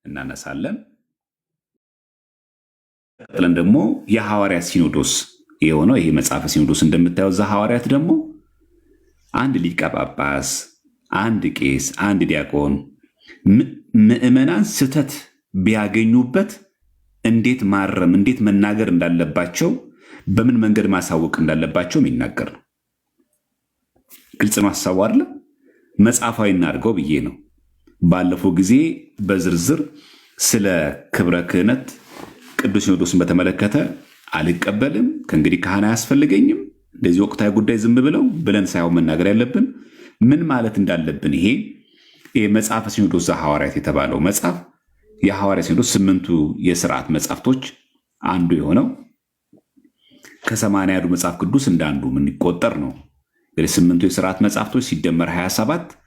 እናነሳለን። ቀጥለን ደግሞ የሐዋርያት ሲኖዶስ የሆነው ይሄ መጽሐፈ ሲኖዶስ እንደምታየው እዛ ሐዋርያት ደግሞ አንድ ሊቀ ጳጳስ፣ አንድ ቄስ፣ አንድ ዲያቆን ምዕመናን ስህተት ቢያገኙበት እንዴት ማረም፣ እንዴት መናገር እንዳለባቸው፣ በምን መንገድ ማሳወቅ እንዳለባቸው የሚናገር ነው። ግልጽ ነው ሐሳቡ አይደለም? መጽሐፋዊ እናድርገው ብዬ ነው። ባለፈው ጊዜ በዝርዝር ስለ ክብረ ክህነት ቅዱስ ሲኖዶስን በተመለከተ አልቀበልም፣ ከእንግዲህ ካህን አያስፈልገኝም፣ እንደዚህ ወቅታዊ ጉዳይ ዝም ብለን ሳይሆን መናገር ያለብን ምን ማለት እንዳለብን ይሄ መጽሐፈ ሲኖዶስ ዘሐዋርያት የተባለው መጽሐፍ የሐዋርያ ሲኖዶስ 8ቱ የሥርዓት መጽሐፍቶች አንዱ የሆነው ከ80 መጽሐፍ ቅዱስ እንዳንዱ የሚቆጠር ነው። እንግዲህ 8ቱ የሥርዓት መጽሐፍቶች ሲደመር 27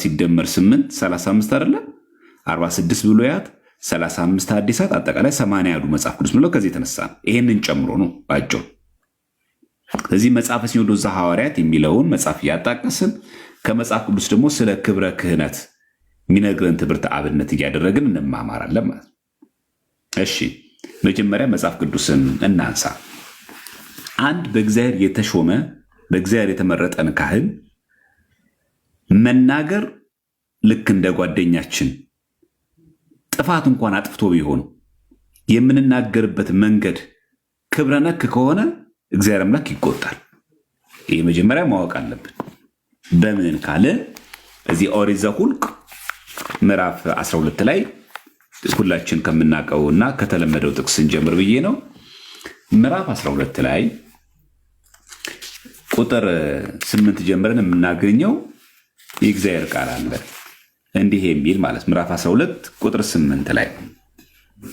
ሲደመር 8 35 አይደለም? 46 ብሉያት 35 ሐዲሳት አጠቃላይ 80 መጽሐፍ ቅዱስ ብለው ከዚህ የተነሳ ነው። ይሄንን ጨምሮ ነው ባጭሩ። ስለዚህ መጽሐፈ ሲኖዶስ ዘሐዋርያት የሚለውን መጽሐፍ እያጣቀስን ከመጽሐፍ ቅዱስ ደግሞ ስለ ክብረ ክህነት የሚነግረን ትምህርት አብነት እያደረግን እንማማራለን ማለት ነው። እሺ መጀመሪያ መጽሐፍ ቅዱስን እናንሳ። አንድ በእግዚአብሔር የተሾመ በእግዚአብሔር የተመረጠን ካህን መናገር ልክ እንደ ጓደኛችን ጥፋት እንኳን አጥፍቶ ቢሆን የምንናገርበት መንገድ ክብረ ነክ ከሆነ እግዚአብሔር አምላክ ይቆጣል። ይህ መጀመሪያ ማወቅ አለብን። በምን ካለ እዚህ ኦሪት ዘኍልቍ ምዕራፍ 12 ላይ ሁላችን ከምናውቀውና ከተለመደው ጥቅስ እንጀምር ብዬ ነው። ምዕራፍ 12 ላይ ቁጥር 8 ጀምረን የምናገኘው የእግዚአብሔር ቃል አለ እንዲህ የሚል ማለት ምዕራፍ 12 ቁጥር 8 ላይ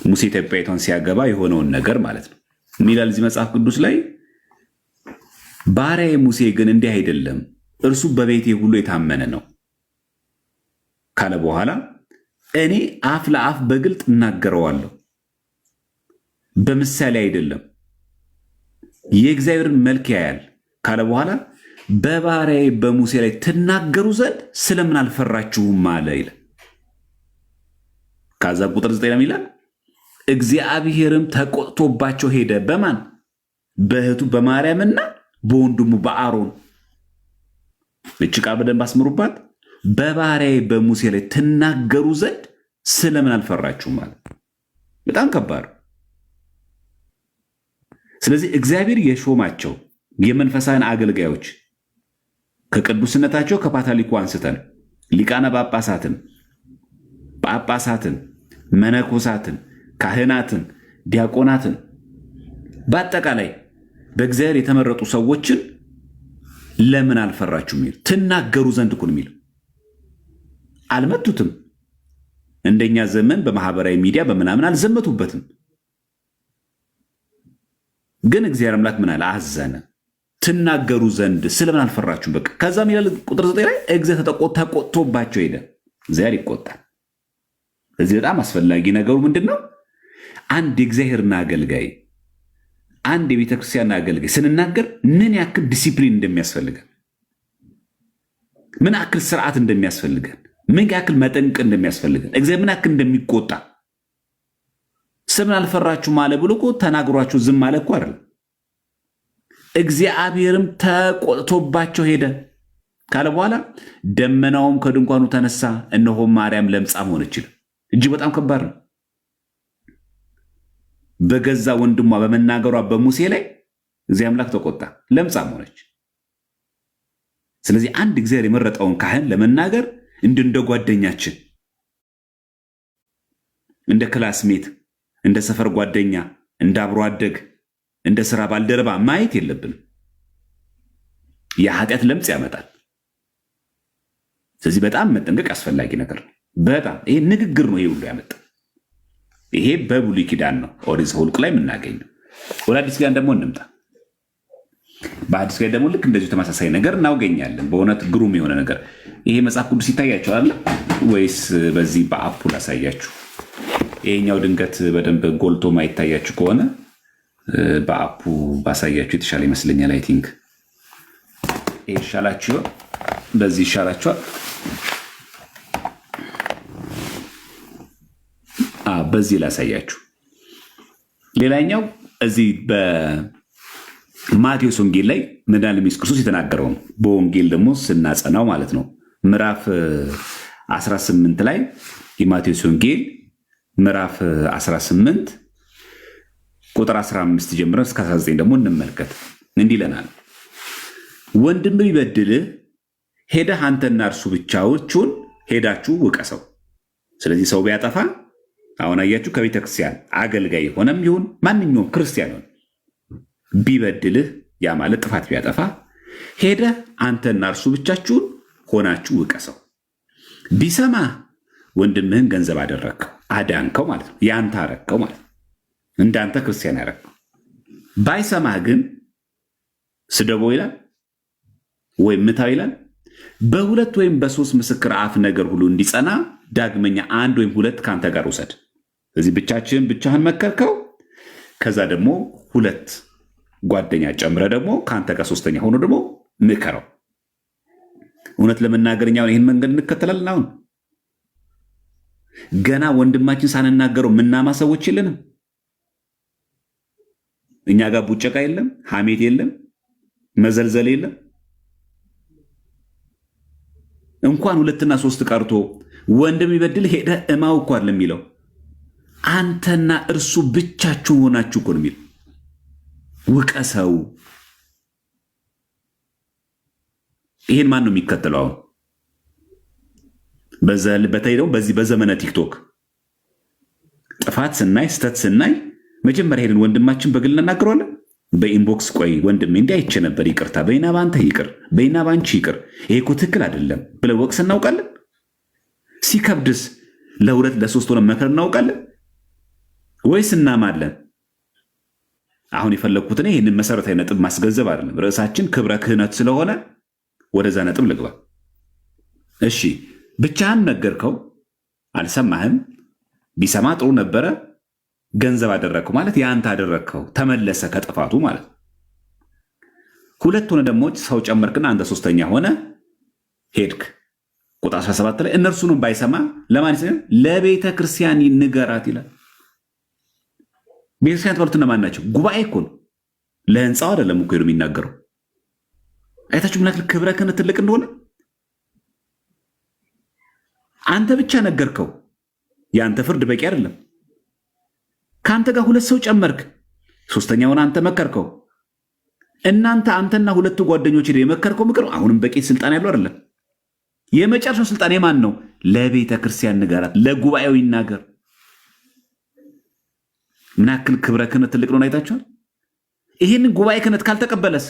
ሙሴ ኢትዮጵያዊቷን ሲያገባ የሆነውን ነገር ማለት ነው። ምን ይላል እዚህ መጽሐፍ ቅዱስ ላይ? ባሪያዬ ሙሴ ግን እንዲህ አይደለም፣ እርሱ በቤቴ ሁሉ የታመነ ነው ካለ በኋላ እኔ አፍ ለአፍ በግልጥ እናገረዋለሁ፣ በምሳሌ አይደለም፣ የእግዚአብሔርን መልክ ያያል ካለ በኋላ በባሪያዬ በሙሴ ላይ ትናገሩ ዘንድ ስለምን አልፈራችሁም አለ ይላል። ከዛ ቁጥር 9 ይላል እግዚአብሔርም ተቆጥቶባቸው ሄደ። በማን? በእህቱ በማርያምና በወንድሙ በአሮን። እች ቃል በደንብ አስምሩባት። በባሪያዬ በሙሴ ላይ ትናገሩ ዘንድ ስለምን አልፈራችሁም አለ። በጣም ከባድ። ስለዚህ እግዚአብሔር የሾማቸው የመንፈሳውያን አገልጋዮች ከቅዱስነታቸው ከፓትርያርኩ አንስተን ሊቃነ ጳጳሳትን፣ መነኮሳትን፣ ካህናትን፣ ዲያቆናትን በአጠቃላይ በእግዚአብሔር የተመረጡ ሰዎችን ለምን አልፈራችሁም የሚል ትናገሩ ዘንድ እኮ ነው የሚለው። አልመቱትም። እንደኛ ዘመን በማህበራዊ ሚዲያ በምናምን አልዘመቱበትም። ግን እግዚአብሔር አምላክ ምን አለ? አዘነ። ትናገሩ ዘንድ ስለምን አልፈራችሁም? በቃ ከዛም ይላል ቁጥር 9 ላይ እግዚአብሔር ተቆጥቶባቸው ሄደ። እግዚአብሔር ይቆጣል። እዚህ በጣም አስፈላጊ ነገሩ ምንድን ነው? አንድ የእግዚአብሔርን አገልጋይ አንድ የቤተክርስቲያን አገልጋይ ስንናገር ምን ያክል ዲሲፕሊን እንደሚያስፈልገን፣ ምን ያክል ስርዓት እንደሚያስፈልገን፣ ምን ያክል መጠንቅ እንደሚያስፈልገን፣ እግዚአብሔር ምን ያክል እንደሚቆጣ ስለምን አልፈራችሁም አለ ብሎ እኮ ተናግሯችሁ ዝም አለ እኮ አይደል? እግዚአብሔርም ተቆጥቶባቸው ሄደ ካለ በኋላ ደመናውም ከድንኳኑ ተነሳ፣ እነሆ ማርያም ለምጻም ሆነች። እጅግ በጣም ከባድ ነው። በገዛ ወንድሟ በመናገሯ በሙሴ ላይ እግዚአብሔር አምላክ ተቆጣ፣ ለምጻም ሆነች። ስለዚህ አንድ እግዚአብሔር የመረጠውን ካህን ለመናገር እንደ ጓደኛችን፣ እንደ ክላስሜት፣ እንደ ሰፈር ጓደኛ፣ እንደ አብሮ አደግ፣ እንደ ስራ ባልደረባ ማየት የለብንም። የኃጢአት ለምጽ ያመጣል። ስለዚህ በጣም መጠንቀቅ አስፈላጊ ነገር ነው። በጣም ይሄ ንግግር ነው ይሄ ሁሉ ያመጣ። ይሄ በብሉይ ኪዳን ነው ኦሪት ዘኍልቍ ላይ የምናገኘው። ወደ አዲስ ኪዳን ደግሞ እንምጣ። በአዲስ ኪዳን ደግሞ ልክ እንደዚሁ ተመሳሳይ ነገር እናገኛለን። በእውነት ግሩም የሆነ ነገር። ይሄ መጽሐፍ ቅዱስ ይታያቸዋል ወይስ በዚህ በአፑ ላሳያችሁ? ይሄኛው ድንገት በደንብ ጎልቶ ማይታያችሁ ከሆነ በአፑ ባሳያችሁ የተሻለ ይመስለኛል። አይ ቲንክ ይሄ ይሻላችሁ፣ በዚህ ይሻላችኋል። በዚህ ላሳያችሁ። ሌላኛው እዚህ በማቴዎስ ወንጌል ላይ መድኃኒዓለም ኢየሱስ ክርስቶስ የተናገረው ነው። በወንጌል ደግሞ ስናጸናው ማለት ነው። ምዕራፍ 18 ላይ የማቴዎስ ወንጌል ምዕራፍ 18 ቁጥር 15 ጀምረን እስከ 19 ደግሞ እንመልከት። እንዲህ ይለናል፣ ወንድም ቢበድልህ ሄደህ አንተና እርሱ ብቻችሁን ሄዳችሁ ውቀሰው። ስለዚህ ሰው ቢያጠፋ አሁን አያችሁ፣ ከቤተክርስቲያን አገልጋይ ሆነም ይሁን ማንኛውም ክርስቲያን ሆነ ቢበድልህ፣ ያ ማለት ጥፋት ቢያጠፋ ሄደህ አንተና እርሱ ብቻችሁን ሆናችሁ ውቀሰው። ቢሰማ ወንድምህን ገንዘብ አደረግከው፣ አዳንከው ማለት ነው። ያንተ አረግከው ማለት ነው። እንዳንተ ክርስቲያን ያረግከው። ባይሰማህ ግን ስደቦ ይላል ወይም ምታው ይላል። በሁለት ወይም በሶስት ምስክር አፍ ነገር ሁሉ እንዲጸና ዳግመኛ አንድ ወይም ሁለት ከአንተ ጋር ውሰድ። ስለዚህ ብቻህን መከርከው፣ ከዛ ደግሞ ሁለት ጓደኛ ጨምረ ደግሞ ከአንተ ጋር ሶስተኛ ሆኖ ደግሞ ምከረው። እውነት ለመናገር እኛ ይህን መንገድ እንከተላለን። አሁን ገና ወንድማችን ሳንናገረው ምናማ ሰዎች የለንም። እኛ ጋር ቡጨቃ የለም፣ ሐሜት የለም፣ መዘልዘል የለም። እንኳን ሁለትና ሶስት ቀርቶ ወንድም ይበድል ሄደ እማው እኮ አይደለም የሚለው፣ አንተና እርሱ ብቻችሁ ሆናችሁ እኮ ነው የሚለው። ውቀሰው። ይሄን ማን ነው የሚከተለው? አሁን በተለይ ደግሞ በዚህ በዘመነ ቲክቶክ ጥፋት ስናይ ስተት ስናይ መጀመሪያ ሄድን ወንድማችን በግል እናናግረዋለን። በኢንቦክስ ቆይ ወንድሜ እንዲህ አይቼ ነበር፣ ይቅርታ፣ በይና ባንተ ይቅር፣ በይና ባንቺ ይቅር፣ ይሄ እኮ ትክክል አይደለም ብለን ወቅስ እናውቃለን። ሲከብድስ ለሁለት ለሶስት ሆነ መከር እናውቃለን ወይስ እናማለን? አሁን የፈለግኩት እኔ ይህንን መሰረታዊ ነጥብ ማስገንዘብ አይደለም። ርዕሳችን ክብረ ክህነት ስለሆነ ወደዛ ነጥብ ልግባ። እሺ፣ ብቻህን ነገርከው፣ አልሰማህም። ቢሰማ ጥሩ ነበረ። ገንዘብ አደረግከው ማለት የአንተ አደረግከው፣ ተመለሰ ከጥፋቱ ማለት። ሁለት ሆነ ደግሞ ሰው ጨመርክና አንተ ሶስተኛ ሆነ ሄድክ። ቁጥር 17 ላይ እነርሱንም ባይሰማ ለማን ይሰማ? ለቤተ ክርስቲያን ንገራት ይላል። ቤተክርስቲያን ተባሉት እነማን ናቸው? ጉባኤ እኮ ነው። ለህንፃው አይደለም እኮ ሄዶ የሚናገረው። አይታችሁ ምን ያክል ክብረ ክህነት ትልቅ እንደሆነ። አንተ ብቻ ነገርከው፣ የአንተ ፍርድ በቂ አይደለም። ከአንተ ጋር ሁለት ሰው ጨመርክ፣ ሶስተኛውን አንተ መከርከው። አንተና ሁለቱ ጓደኞች የመከርከው ምክር አሁንም በቂ ስልጣን ያለው አይደለም። የመጨረሻው ስልጣን የማን ነው? ለቤተ ክርስቲያን ንገራት፣ ለጉባኤው ይናገር። ምን ያክል ክብረ ክህነት ትልቅ ነው አይታችኋል። ይህንን ጉባኤ ክህነት ካልተቀበለስ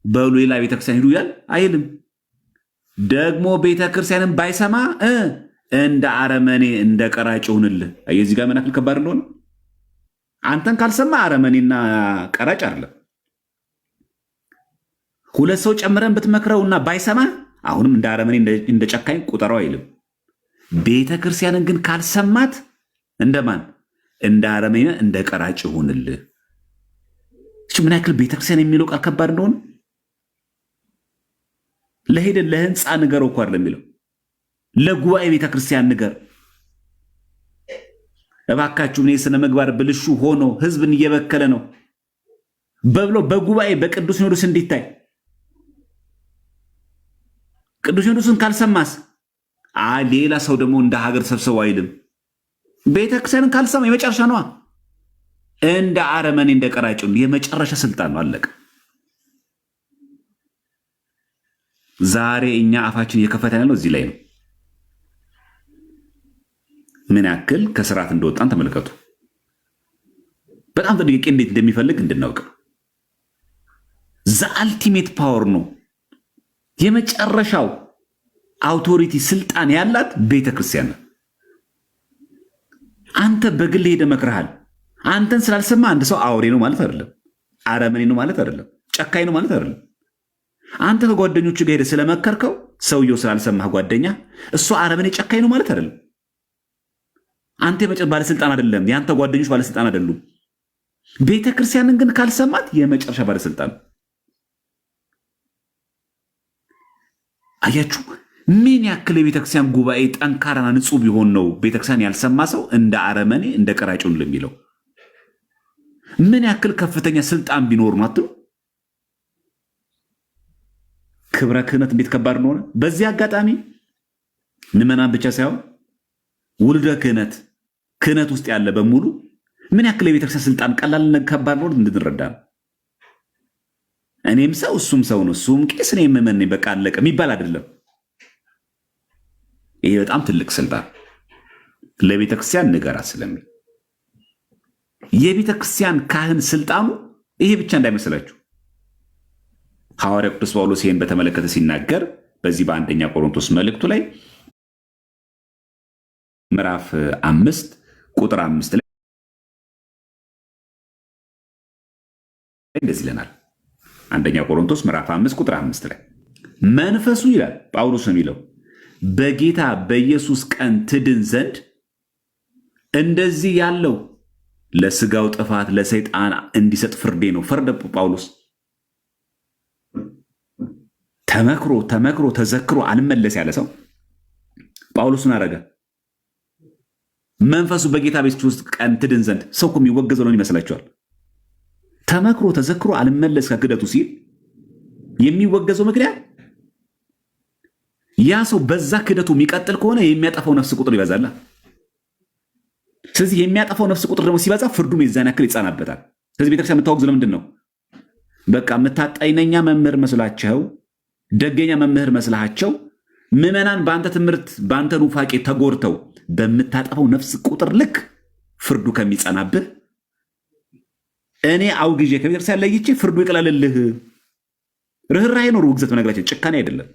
በሉ ሌላ ቤተክርስቲያን ሂዱ ያል አይልም። ደግሞ ቤተክርስቲያንን ባይሰማ እንደ አረመኔ እንደ ቀራጭ ይሁንልህ። የዚህ ጋር ምን ያክል ከባድ እንደሆነ። አንተን ካልሰማ አረመኔና ቀራጭ አይደለም። ሁለት ሰው ጨምረን ብትመክረውና ባይሰማ አሁንም እንደ አረመኔ እንደ ጨካኝ ቁጠረው አይልም። ቤተክርስቲያንን ግን ካልሰማት እንደማን? እንደ አረመኔ እንደ ቀራጭ ይሁንልህ። ምን ያክል ቤተክርስቲያን የሚለው ቃል ከባድ እንደሆነ። ለሄደ ለህንፃ ንገረው እኮ አይደለም የሚለው፣ ለጉባኤ ቤተክርስቲያን ንገር። እባካችሁ እኔ ስነ ምግባር ብልሹ ሆኖ ህዝብን እየበከለ ነው በብሎ በጉባኤ በቅዱስ ሲኖዶስ እንዲታይ። ቅዱስ ሲኖዶስን ካልሰማስ ሌላ ሰው ደግሞ እንደ ሀገር ሰብስበው አይልም። ቤተክርስቲያንን ካልሰማ የመጨረሻ ነዋ። እንደ አረመኔ እንደ ቀራጭ የመጨረሻ ስልጣን ነው። አለቀ። ዛሬ እኛ አፋችን እየከፈተ ያለው እዚህ ላይ ነው። ምን ያክል ከስርዓት እንደወጣን ተመልከቱ። በጣም ጥንቃቄ እንዴት እንደሚፈልግ እንድናውቅ። ዘአልቲሜት ፓወር ነው። የመጨረሻው አውቶሪቲ ስልጣን ያላት ቤተክርስቲያን ነው። አንተ በግል ሄደ መክረሃል። አንተን ስላልሰማ አንድ ሰው አውሬ ነው ማለት አይደለም፣ አረመኔ ነው ማለት አይደለም፣ ጨካኝ ነው ማለት አይደለም። አንተ ከጓደኞቹ ጋር ሄደ ስለመከርከው ሰውየው ስላልሰማህ ጓደኛ እሱ አረመኔ ጨካኝ ነው ማለት አይደለም። አንተ የመጨረሻ ባለስልጣን አይደለም፣ የአንተ ጓደኞች ባለስልጣን አይደሉም። ቤተክርስቲያንን ግን ካልሰማት የመጨረሻ ባለስልጣን። አያችሁ፣ ምን ያክል የቤተክርስቲያን ጉባኤ ጠንካራና ንጹህ ቢሆን ነው ቤተክርስቲያን ያልሰማ ሰው እንደ አረመኔ እንደ ቀራጩን ለሚለው? ምን ያክል ከፍተኛ ስልጣን ቢኖር ነው አትሉ? ክብረ ክህነት እንዴት ከባድ ነው። በዚህ አጋጣሚ ምዕመናን ብቻ ሳይሆን ውልደ ክህነት ውስጥ ያለ በሙሉ ምን ያክል የቤተክርስቲያን ስልጣን ቀላል ከባድ ነው እንድንረዳ ነው። እኔም ሰው እሱም ሰው ነው፣ እሱም ቄስ እኔም ምዕመን ነኝ በቃ አለቀ የሚባል አይደለም። ይሄ በጣም ትልቅ ስልጣን ለቤተክርስቲያን ንገራት ስለሚል የቤተክርስቲያን ካህን ስልጣኑ ይሄ ብቻ እንዳይመስላችሁ። ሐዋርያ ቅዱስ ጳውሎስ ይህን በተመለከተ ሲናገር በዚህ በአንደኛ ቆሮንቶስ መልእክቱ ላይ ምዕራፍ 5 ቁጥር 5 ላይ እንደዚህ ይለናል። አንደኛ ቆሮንቶስ ምዕራፍ 5 ቁጥር 5 ላይ መንፈሱ ይላል ጳውሎስ የሚለው በጌታ በኢየሱስ ቀን ትድን ዘንድ እንደዚህ ያለው ለስጋው ጥፋት ለሰይጣን እንዲሰጥ ፍርዴ ነው። ፈርደ ጳውሎስ ተመክሮ ተዘክሮ አልመለስ ያለ ሰው ጳውሎስን አረገ። መንፈሱ በጌታ በኢየሱስ ቀን ትድን ዘንድ ሰው እኮ የሚወገዘው ነው ይመስላችኋል? ተመክሮ ተዘክሮ አልመለስ ከክደቱ ሲል የሚወገዘው ምክንያት ያ ሰው በዛ ክደቱ የሚቀጥል ከሆነ የሚያጠፋው ነፍስ ቁጥር ይበዛል። ስለዚህ የሚያጠፋው ነፍስ ቁጥር ደግሞ ሲበዛ ፍርዱም የዛን ያክል ይጻናበታል። ስለዚህ ቤተክርስቲያን የምታወግዝ ለምንድን ነው? በቃ የምታጣይነኛ መምህር መስላቸው ደገኛ መምህር መስላቸው ምዕመናን በአንተ ትምህርት በአንተ ኑፋቄ ተጎርተው በምታጠፋው ነፍስ ቁጥር ልክ ፍርዱ ከሚጸናብህ እኔ አውግዤ ከቤተክርስቲያን ለይቼ ፍርዱ ይቅለልልህ። ርኅራኄ ነው ውግዘት፣ በነገራችን ጭካኔ አይደለም።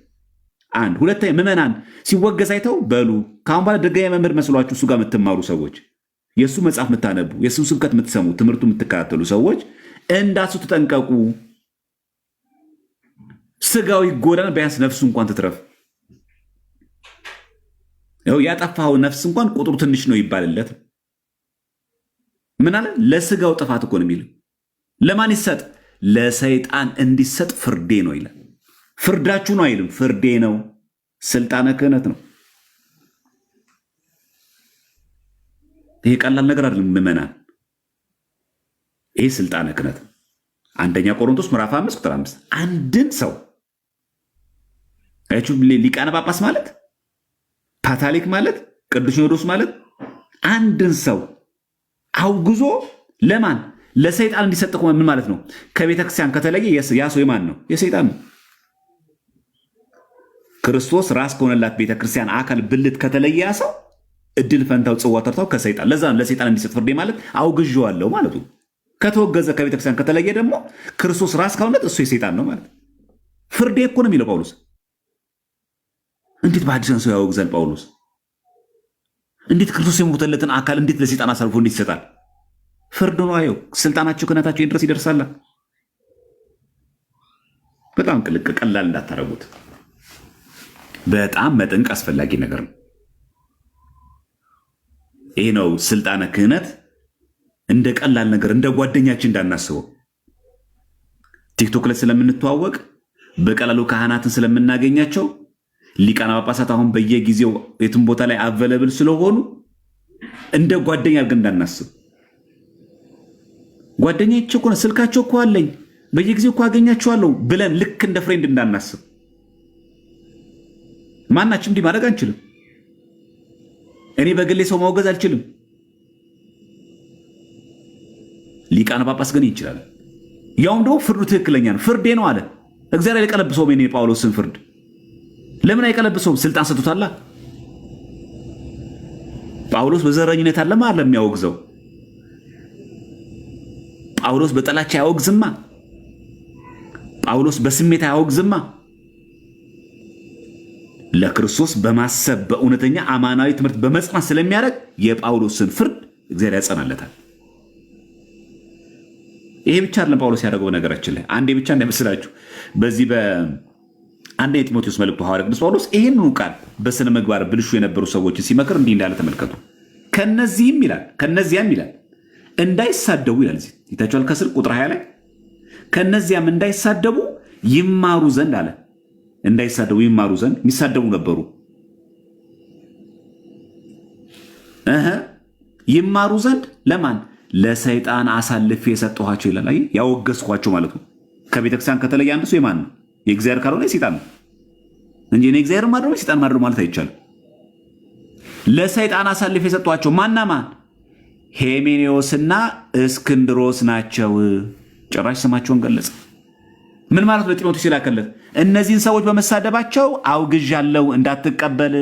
አንድ ሁለተኛ ምዕመናን ሲወገዝ አይተው በሉ ከአሁን በኋላ ደገኛ መምህር መስሏችሁ እሱ ጋር የምትማሩ ሰዎች፣ የእሱ መጽሐፍ የምታነቡ፣ የእሱ ስብከት የምትሰሙ፣ ትምህርቱ የምትከታተሉ ሰዎች እንዳሱ ተጠንቀቁ። ስጋው ይጎዳል፣ ቢያንስ ነፍሱ እንኳን ትትረፍ። ያጠፋው ነፍስ እንኳን ቁጥሩ ትንሽ ነው ይባልለት። ምን አለ? ለስጋው ጥፋት እኮ ነው የሚለው። ለማን ይሰጥ? ለሰይጣን እንዲሰጥ ፍርዴ ነው ይላል። ፍርዳችሁ ነው አይልም፣ ፍርዴ ነው። ስልጣነ ክህነት ነው። ይሄ ቀላል ነገር አይደለም ምዕመናን። ይሄ ስልጣነ ክህነት አንደኛ ቆሮንቶስ ምዕራፍ 5 ቁጥር 5 አንድን ሰው ሊቃነ ጳጳስ ማለት ፓትርያርክ ማለት ቅዱስ ሲኖዶስ ማለት አንድን ሰው አውግዞ ለማን? ለሰይጣን እንዲሰጥ ምን ማለት ነው? ከቤተክርስቲያን ከተለየ ያ ሰው የማን ነው? የሰይጣን ነው። ክርስቶስ ራስ ከሆነላት ቤተክርስቲያን አካል ብልት ከተለየ ያ ሰው እድል ፈንታው ጽዋ ተርታው ከሰይጣን ለዛ ለሰይጣን እንዲሰጥ ፍርዴ ማለት አውግዤዋለሁ ማለቱ። ከተወገዘ ከቤተክርስቲያን ከተለየ ደግሞ ክርስቶስ ራስ ከሆነለት እሱ የሰይጣን ነው ማለት። ፍርዴ እኮ ነው የሚለው ጳውሎስ። እንዴት በአዲስ ሰው ያወግዛል ጳውሎስ? እንዴት ክርስቶስ የሞተለትን አካል እንዴት ለሰይጣን አሳልፎ እንዴት ይሰጣል? ፍርድ ነው። አየው ስልጣናቸው ክህነታቸው ድረስ ይደርሳል። በጣም ቀላል እንዳታረጉት። በጣም መጠንቅ አስፈላጊ ነገር ነው። ይህ ነው ስልጣነ ክህነት። እንደ ቀላል ነገር እንደ ጓደኛችን እንዳናስበው። ቲክቶክ ላይ ስለምንተዋወቅ በቀላሉ ካህናትን ስለምናገኛቸው ሊቃነ ጳጳሳት አሁን በየጊዜው የትም ቦታ ላይ አቬለብል ስለሆኑ እንደ ጓደኛ አድርገን እንዳናስብ። ጓደኛቸው እኮ ነው፣ ስልካቸው እኮ አለኝ፣ በየጊዜው እኮ አገኛቸዋለሁ ብለን ልክ እንደ ፍሬንድ እንዳናስብ። ማናችን እንዲህ ማድረግ አንችልም። እኔ በግሌ ሰው ማውገዝ አልችልም። ሊቃነ ጳጳስ ግን ይችላል። ያውም ደግሞ ፍርዱ ትክክለኛ ነው። ፍርዴ ነው አለ እግዚአብሔር። አይቀለብሰውም የኔ ጳውሎስን ፍርድ ለምን አይቀለብሰውም? ስልጣን ሰጥቶታላ። ጳውሎስ በዘረኝነት አለማ ለሚያወግዘው ጳውሎስ በጠላቻ አያወግዝማ። ጳውሎስ በስሜት አያወግዝማ። ለክርስቶስ በማሰብ በእውነተኛ አማናዊ ትምህርት በመጽናት ስለሚያደርግ የጳውሎስን ፍርድ እግዚአብሔር ያጸናለታል። ይሄ ብቻ አይደለም ጳውሎስ ያደረገው። ነገራችን ላይ አንዴ ብቻ እንዳይመስላችሁ። በዚህ በአንደኛ ጢሞቴዎስ መልእክቱ ሐዋርያ ቅዱስ ጳውሎስ ይህንኑ ቃል በስነ ምግባር ብልሹ የነበሩ ሰዎችን ሲመክር እንዲህ እንዳለ ተመልከቱ። ከነዚያም ይላል እንዳይሳደቡ ይላል። እዚህ ይታችኋል ከስር ቁጥር 20 ላይ ከነዚያም እንዳይሳደቡ ይማሩ ዘንድ አለ። እንዳይሳደቡ ይማሩ ዘንድ የሚሳደቡ ነበሩ። ይማሩ ዘንድ ለማን? ለሰይጣን አሳልፌ የሰጠኋቸው ይላል። አይ ያወገዝኳቸው ማለት ነው። ከቤተክርስቲያን ከተለየ አንድ ሰው የማን ነው? የእግዚአብሔር ካልሆነ የሰይጣን ነው እንጂ እኔ እግዚአብሔር ማድረው የሰይጣን ማድረው ማለት አይቻልም። ለሰይጣን አሳልፌ የሰጠኋቸው ማና ማን? ሄሜኔዎስና እስክንድሮስ ናቸው። ጭራሽ ስማቸውን ገለጸ። ምን ማለት ነው? ጢሞቴዎስ ይላከለት እነዚህን ሰዎች በመሳደባቸው አውግዣለሁ እንዳትቀበል።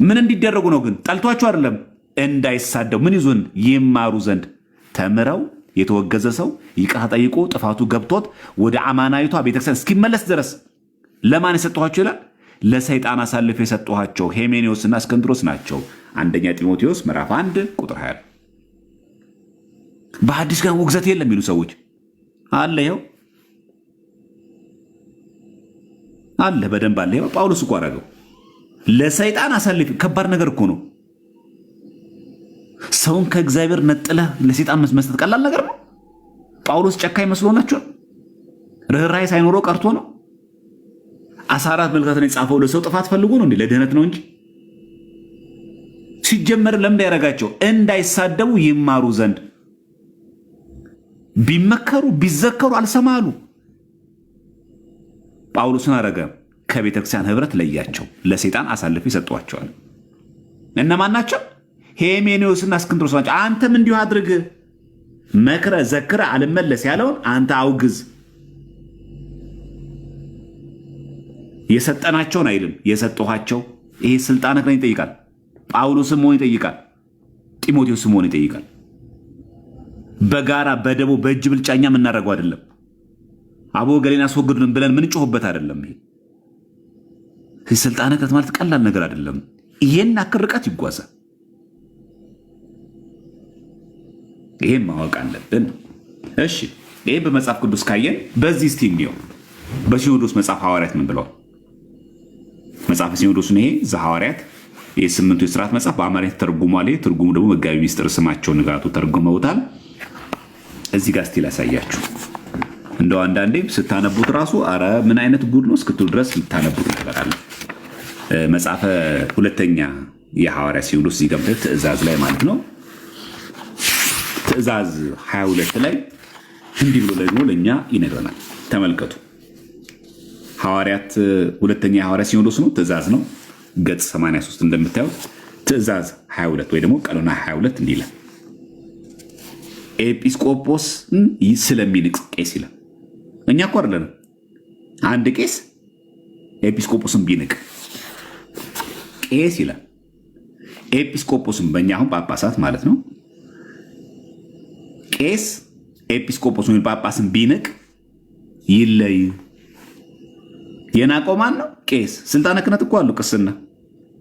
ምን እንዲደረጉ ነው ግን? ጠልቷቸው አይደለም፣ እንዳይሳደው ምን ይዙን? ይማሩ ዘንድ ተምረው የተወገዘ ሰው ይቅርታ ጠይቆ ጥፋቱ ገብቶት ወደ አማናዊቷ ቤተክርስቲያን እስኪመለስ ድረስ ለማን የሰጠኋቸው ይላል? ለሰይጣን አሳልፍ የሰጠኋቸው ሄሜኔዎስና እስክንድሮስ ናቸው። አንደኛ ጢሞቴዎስ ምዕራፍ 1 ቁጥር 20። በሐዲስ ጋር ውግዘት የለም የሚሉ ሰዎች አለ። ይኸው አለ፣ በደንብ አለ። ይኸው ጳውሎስ እኮ አደረገው። ለሰይጣን አሳልፍ። ከባድ ነገር እኮ ነው። ሰውን ከእግዚአብሔር ነጥለህ ለሰይጣን መስጠት ቀላል ነገር ነው? ጳውሎስ ጨካኝ መስሎ ናቸው? ርኅራኄ ሳይኖረው ቀርቶ ነው? 14 መልእክታትን የጻፈው ለሰው ጥፋት ፈልጎ ነው እንዴ? ለድህነት ነው እንጂ። ሲጀመር ለምን ያደረጋቸው? እንዳይሳደቡ ይማሩ ዘንድ። ቢመከሩ ቢዘከሩ አልሰማሉ። ጳውሎስን አረገ፣ ከቤተክርስቲያን ህብረት ለያቸው፣ ለሰይጣን አሳልፈው ይሰጧቸዋል። እነማን ናቸው? ሄሜኔዎስና እስክንድሮስ ናቸው። አንተም እንዲሁ አድርግ፣ መክረ ዘክረ አልመለስ ያለውን አንተ አውግዝ። የሰጠናቸውን አይልም፣ የሰጠኋቸው። ይሄ ስልጣነ ክህነት ይጠይቃል። ጳውሎስም መሆን ይጠይቃል፣ ጢሞቴዎስም መሆን ይጠይቃል። በጋራ በደቦ በእጅ ብልጫኛ የምናደርገው አይደለም። አቦ ገሌን አስወግዱን ብለን ምን ጮህበት አይደለም። ይሄ ስልጣነ ክህነት ማለት ቀላል ነገር አይደለም። ይሄን አክል ርቀት ይጓዛል። ይሄን ማወቅ አለብን። እሺ ይሄ በመጽሐፍ ቅዱስ ካየን በዚህ እስቲ እንዲው በሲኖዶስ መጽሐፍ ሐዋርያት ምን ብለዋል? መጽሐፍ ሲኖዶስን ይሄ ዘሐዋርያት የስምንቱ የሥርዓት መጽሐፍ በአማርኛ ተርጉሟል። ትርጉሙ ደግሞ መጋቢ ሚስጥር ስማቸው ንጋቱ ተርጉመውታል። እዚህ ጋር እስቲ ላሳያችሁ። እንደው አንዳንዴ ስታነቡት ራሱ አረ ምን አይነት ጉድ ነው እስክትሉ ድረስ ልታነቡት ይችላል። መጽሐፈ ሁለተኛ የሐዋርያት ሲኖዶስ እዚህ ጋር ትእዛዝ ላይ ማለት ነው ትእዛዝ 22 ላይ እንዲህ ብሎ ደግሞ ለእኛ ይነግረናል። ተመልከቱ። ሐዋርያት ሁለተኛ የሐዋርያት ሲኖዶስ ነው፣ ትእዛዝ ነው። ገጽ 83 እንደምታዩት ትእዛዝ 22 ወይ ደግሞ ቀኖና 22 እንዲህ ይላል። ኤጲስቆጶስ ስለሚንቅ ቄስ ይላል። እኛ እኮ አይደለንም። አንድ ቄስ ኤጲስቆጶስን ቢንቅ ቄስ ይላል። ኤጲስቆጶስን በእኛ አሁን ጳጳሳት ማለት ነው። ቄስ ኤጲስቆጶስ ወይም ጳጳስን ቢንቅ ይለይ። የናቀው ማን ነው? ቄስ። ስልጣነ ክህነት እኮ አለው ቅስና።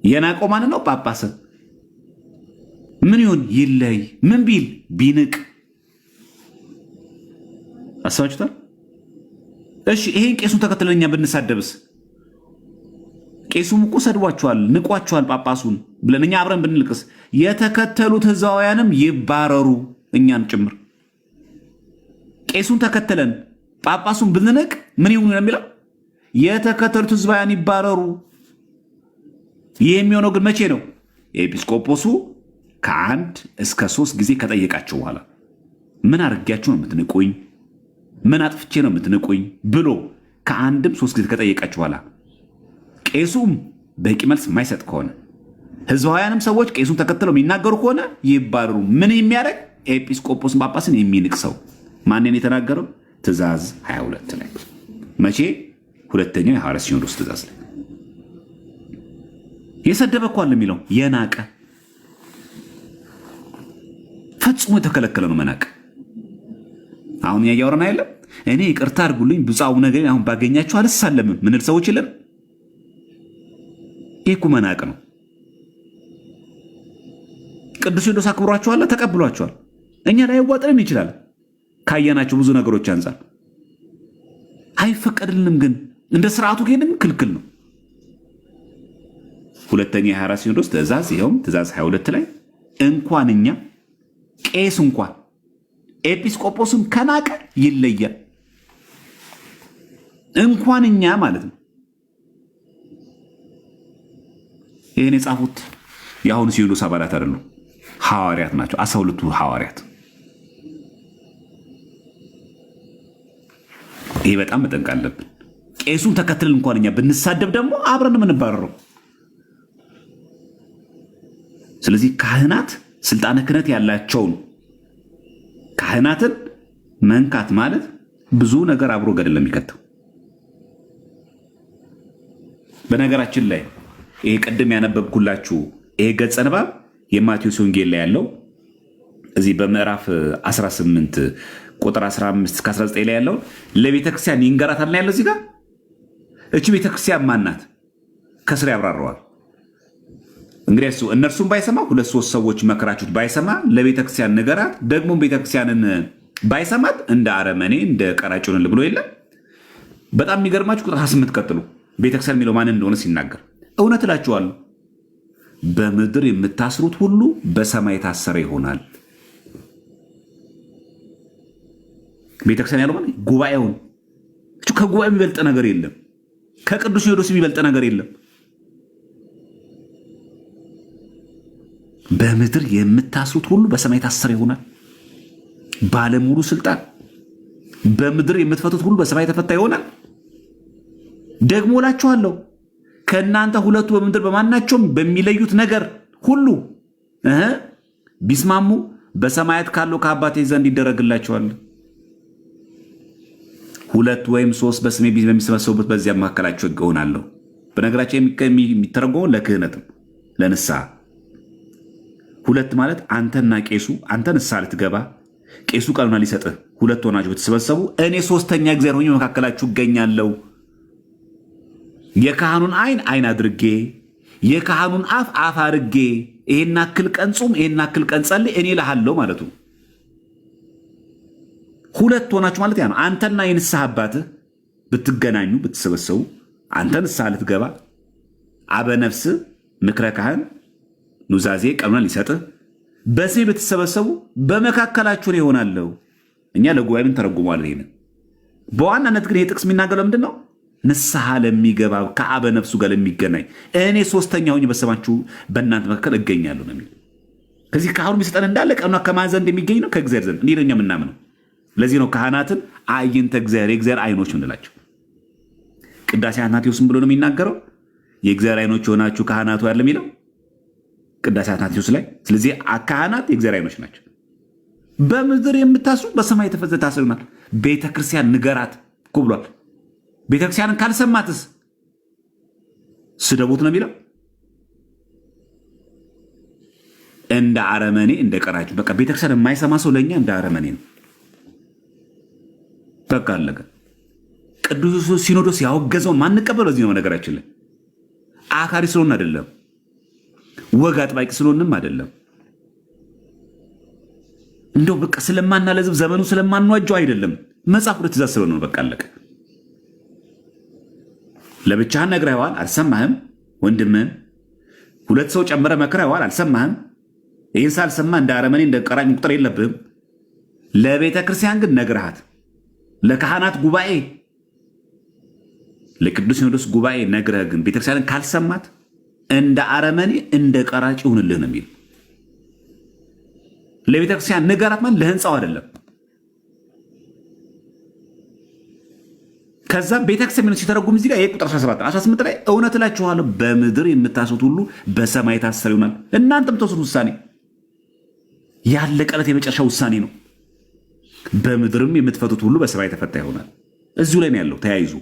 የናቀው ማን ነው? ጳጳስን። ምን ይሁን? ይለይ። ምን ቢል? ቢንቅ። አስባችሁታል? እሺ ይሄን ቄሱን ተከትለን እኛ ብንሳደብስ? ቄሱም እኮ ሰድቧቸዋል፣ ንቋቸዋል ጳጳሱን ብለን እኛ አብረን ብንልቅስ የተከተሉት ሕዝባውያንም ይባረሩ፣ እኛን ጭምር። ቄሱን ተከተለን ጳጳሱን ብንንቅ ምን ይሁን ነው የሚለው? የተከተሉት ሕዝባውያን ይባረሩ። ይህ የሚሆነው ግን መቼ ነው? ኤጲስቆጶሱ ከ1 እስከ 3 ጊዜ ከጠየቃቸው በኋላ ምን አድርጊያችሁ ነው የምትንቁኝ? ምን አጥፍቼ ነው የምትንቁኝ ብሎ ከ1ም 3 ጊዜ ከጠየቃቸው በኋላ ቄሱም በቂ መልስ የማይሰጥ ከሆነ ሕዝባውያንም ሰዎች ቄሱን ተከትለው የሚናገሩ ከሆነ ይባረሩ። ምን የሚያደርግ? ኤጲስቆጶስን ጳጳስን የሚንቅ ሰው። ማንን የተናገረው? ትእዛዝ 22 ላይ። መቼ? ሁለተኛው የሐዋርያት ሲኖዶስ ትእዛዝ ላይ። የሰደበ እኮ አለ የሚለው የናቀ ፈጽሞ የተከለከለ ነው መናቅ። አሁን እያወራን አይደለም? እኔ ይቅርታ አድርጉልኝ ብፁዕ አቡነ ገሌን አሁን ባገኛቸው አልሳለምም ምንል ሰዎች የለም? ይህ እኮ መናቅ ነው። ቅዱስ ሲኖዶስ አክብሯቸዋል፣ ተቀብሏቸዋል። እኛ ላይ ያዋጥልን ይችላል ካየናቸው ብዙ ነገሮች አንጻር አይፈቀድልንም። ግን እንደ ስርዓቱ ከሄድን ክልክል ነው። ሁለተኛ የሐዋርያት ሲኖዶስ ትእዛዝ ይኸውም ትእዛዝ 22 ላይ እንኳን እኛ ቄስ እንኳን ኤጲስቆጶስም ከናቀ ይለያል። እንኳን እኛ ማለት ነው። ይህን የጻፉት የአሁኑ ሲኖዶስ አባላት አይደሉም፣ ሐዋርያት ናቸው። 12ቱ ሐዋርያት። ይህ በጣም መጠንቅ አለብን። ቄሱን ተከትልን እንኳን እኛ ብንሳደብ ደግሞ አብረን የምንባረረው። ስለዚህ ካህናት ስልጣነ ክህነት ያላቸውን ካህናትን መንካት ማለት ብዙ ነገር አብሮ ገደል የሚከተው። በነገራችን ላይ ይሄ ቅድም ያነበብኩላችሁ ይሄ ገጸ ንባብ የማቴዎስ ወንጌል ላይ ያለው እዚህ በምዕራፍ 18 ቁጥር 15 እስከ 19 ላይ ያለው ለቤተክርስቲያን ይንገራታል ያለው እዚህ ጋር። እቺ ቤተክርስቲያን ማናት? ከስር ያብራረዋል። እንግዲህ እሱ እነርሱም ባይሰማ 2-3 ሰዎች መከራችሁት ባይሰማ ለቤተክርስቲያን ንገራት፣ ደግሞ ቤተክርስቲያንን ባይሰማት እንደ አረመኔ እንደ ቀራጭ ይሆናል ብሎ የለም። በጣም የሚገርማችሁ ቁጥር 28 ቀጥሉ። ቤተክርስቲያን የሚለው ማንን እንደሆነ ሲናገር እውነት እላችኋለሁ በምድር የምታስሩት ሁሉ በሰማይ የታሰረ ይሆናል። ቤተክርስቲያን ያለው ማለት ጉባኤውን፣ ከጉባኤ የሚበልጥ ነገር የለም። ከቅዱስ ሲኖዶስ የሚበልጥ ነገር የለም። በምድር የምታስሩት ሁሉ በሰማይ የታሰረ ይሆናል። ባለሙሉ ስልጣን። በምድር የምትፈቱት ሁሉ በሰማይ የተፈታ ይሆናል። ደግሞ እላችኋለሁ ከእናንተ ሁለቱ በምድር በማናቸውም በሚለዩት ነገር ሁሉ ቢስማሙ በሰማያት ካለው ከአባቴ ዘንድ ይደረግላቸዋል። 2 ወይም 3 በስሜ በሚሰበሰቡበት በዚያ መካከላቸው እሆናለሁ። በነገራቸው የሚተረጎመው ለክህነትም ለንስሐ 2 ማለት አንተና ቄሱ፣ አንተ ንስሐ ልትገባ ቄሱ ቀኑና ሊሰጥህ 2 ሆናችሁ ብትሰበሰቡ እኔ 3ኛ እግዚአብሔር ሆኜ መካከላችሁ እገኛለሁ። የካህኑን አይን አድርጌ የካህኑን አፍ አድርጌ ይሄን አክል ቀን ጹም፣ ይሄን አክል ቀን ጸልይ እኔ እልሃለሁ ማለቱ። 2 ሆናችሁ ማለት ያ ነው። አንተና የንስሐ አባትህ ብትገናኙ ብትሰበሰቡ፣ አንተ ንስሐ ልትገባ አበነፍስ ምክረ ካህን ኑዛዜ ቀኑና ሊሰጥህ በስሜ ብትሰበሰቡ በመካከላችሁ ይሆናለሁ። እኛ ለጉባኤ ምን ተረጉሟል? ይሄን በዋናነት ግን ይሄ ጥቅስ የሚናገረው ምንድን ነው? ንስሐ ለሚገባ ከአበ ነፍሱ ጋር ለሚገናኝ እኔ 3ኛ ሆኜ በሰማችሁ በእናንተ መካከል እገኛለሁ ነው የሚል። ከዚህ ካህኑ የሚሰጠን እንዳለ ቀኑና ከማን ዘንድ የሚገኝ ነው? ከእግዚአብሔር ዘንድ። እንዲህ ነው እኛ የምናምነው። ለዚህ ነው ካህናትን አዕይንተ እግዚአብሔር የእግዚአብሔር አይኖች ምንላቸው። ቅዳሴ አትናቴዎስም ብሎ ነው የሚናገረው የእግዚአብሔር አይኖች የሆናችሁ ካህናቱ ያለ የሚለው ቅዳሴ አትናቴዎስ ላይ። ስለዚህ ካህናት የእግዚአብሔር አይኖች ናቸው። በምድር የምታስሩ በሰማይ ታስሩ ይሆናል። ቤተክርስቲያን ንገራት እኮ ብሏል። ቤተክርስቲያንን ካልሰማትስ ስደቡት ነው የሚለው። እንደ አረመኔ እንደ ቀራጭ። በቃ ቤተክርስቲያን የማይሰማ ሰው ለእኛ እንደ አረመኔ ነው። በቃ አለቀ። ቅዱስ ሲኖዶስ ያወገዘውን ማንቀበለው እዚህ ነው። ነገራችን ላይ አካሪ ስለሆን አይደለም፣ ወግ አጥባቂ ስለሆንም አይደለም። እንደው በቃ ስለማናለዝብ ዘመኑ ስለማንዋጀው አይደለም። መጽሐፍ ሁለት ትእዛዝ ስለሆነ ነው። በቃ አለቀ። ለብቻህን ነግረኸዋል፣ አልሰማህም። ወንድምህን 2 ሰው ጨምረ መክረኸዋል፣ አልሰማህም። ይህን ሳልሰማ እንደ አረመኔ እንደ ቀራጭ ቁጥር የለብህም። ለቤተ ክርስቲያን ግን ነግረሃት፣ ለካህናት ጉባኤ፣ ለቅዱስ ሲኖዶስ ጉባኤ ነግረህ ግን ቤተክርስቲያንን ካልሰማት እንደ አረመኔ እንደ ቀራጭ ይሁንልህ ነው የሚል። ለቤተክርስቲያን ንገራት ማለት ለህንፃው አይደለም። ከዛ ቤተክርስቲያን ሲተረጉም እዚህ ጋር የቁጥር 18 ላይ እውነት እላችኋለሁ በምድር የምታስሩት ሁሉ በሰማይ የታሰረ ይሆናል። እናንተም ተወስኑት ውሳኔ ያለቀለት የመጨረሻ ውሳኔ ነው። በምድርም የምትፈቱት ሁሉ በሰማይ የተፈታ ይሆናል። እዚሁ ላይ ነው ያለው። ተያይዙ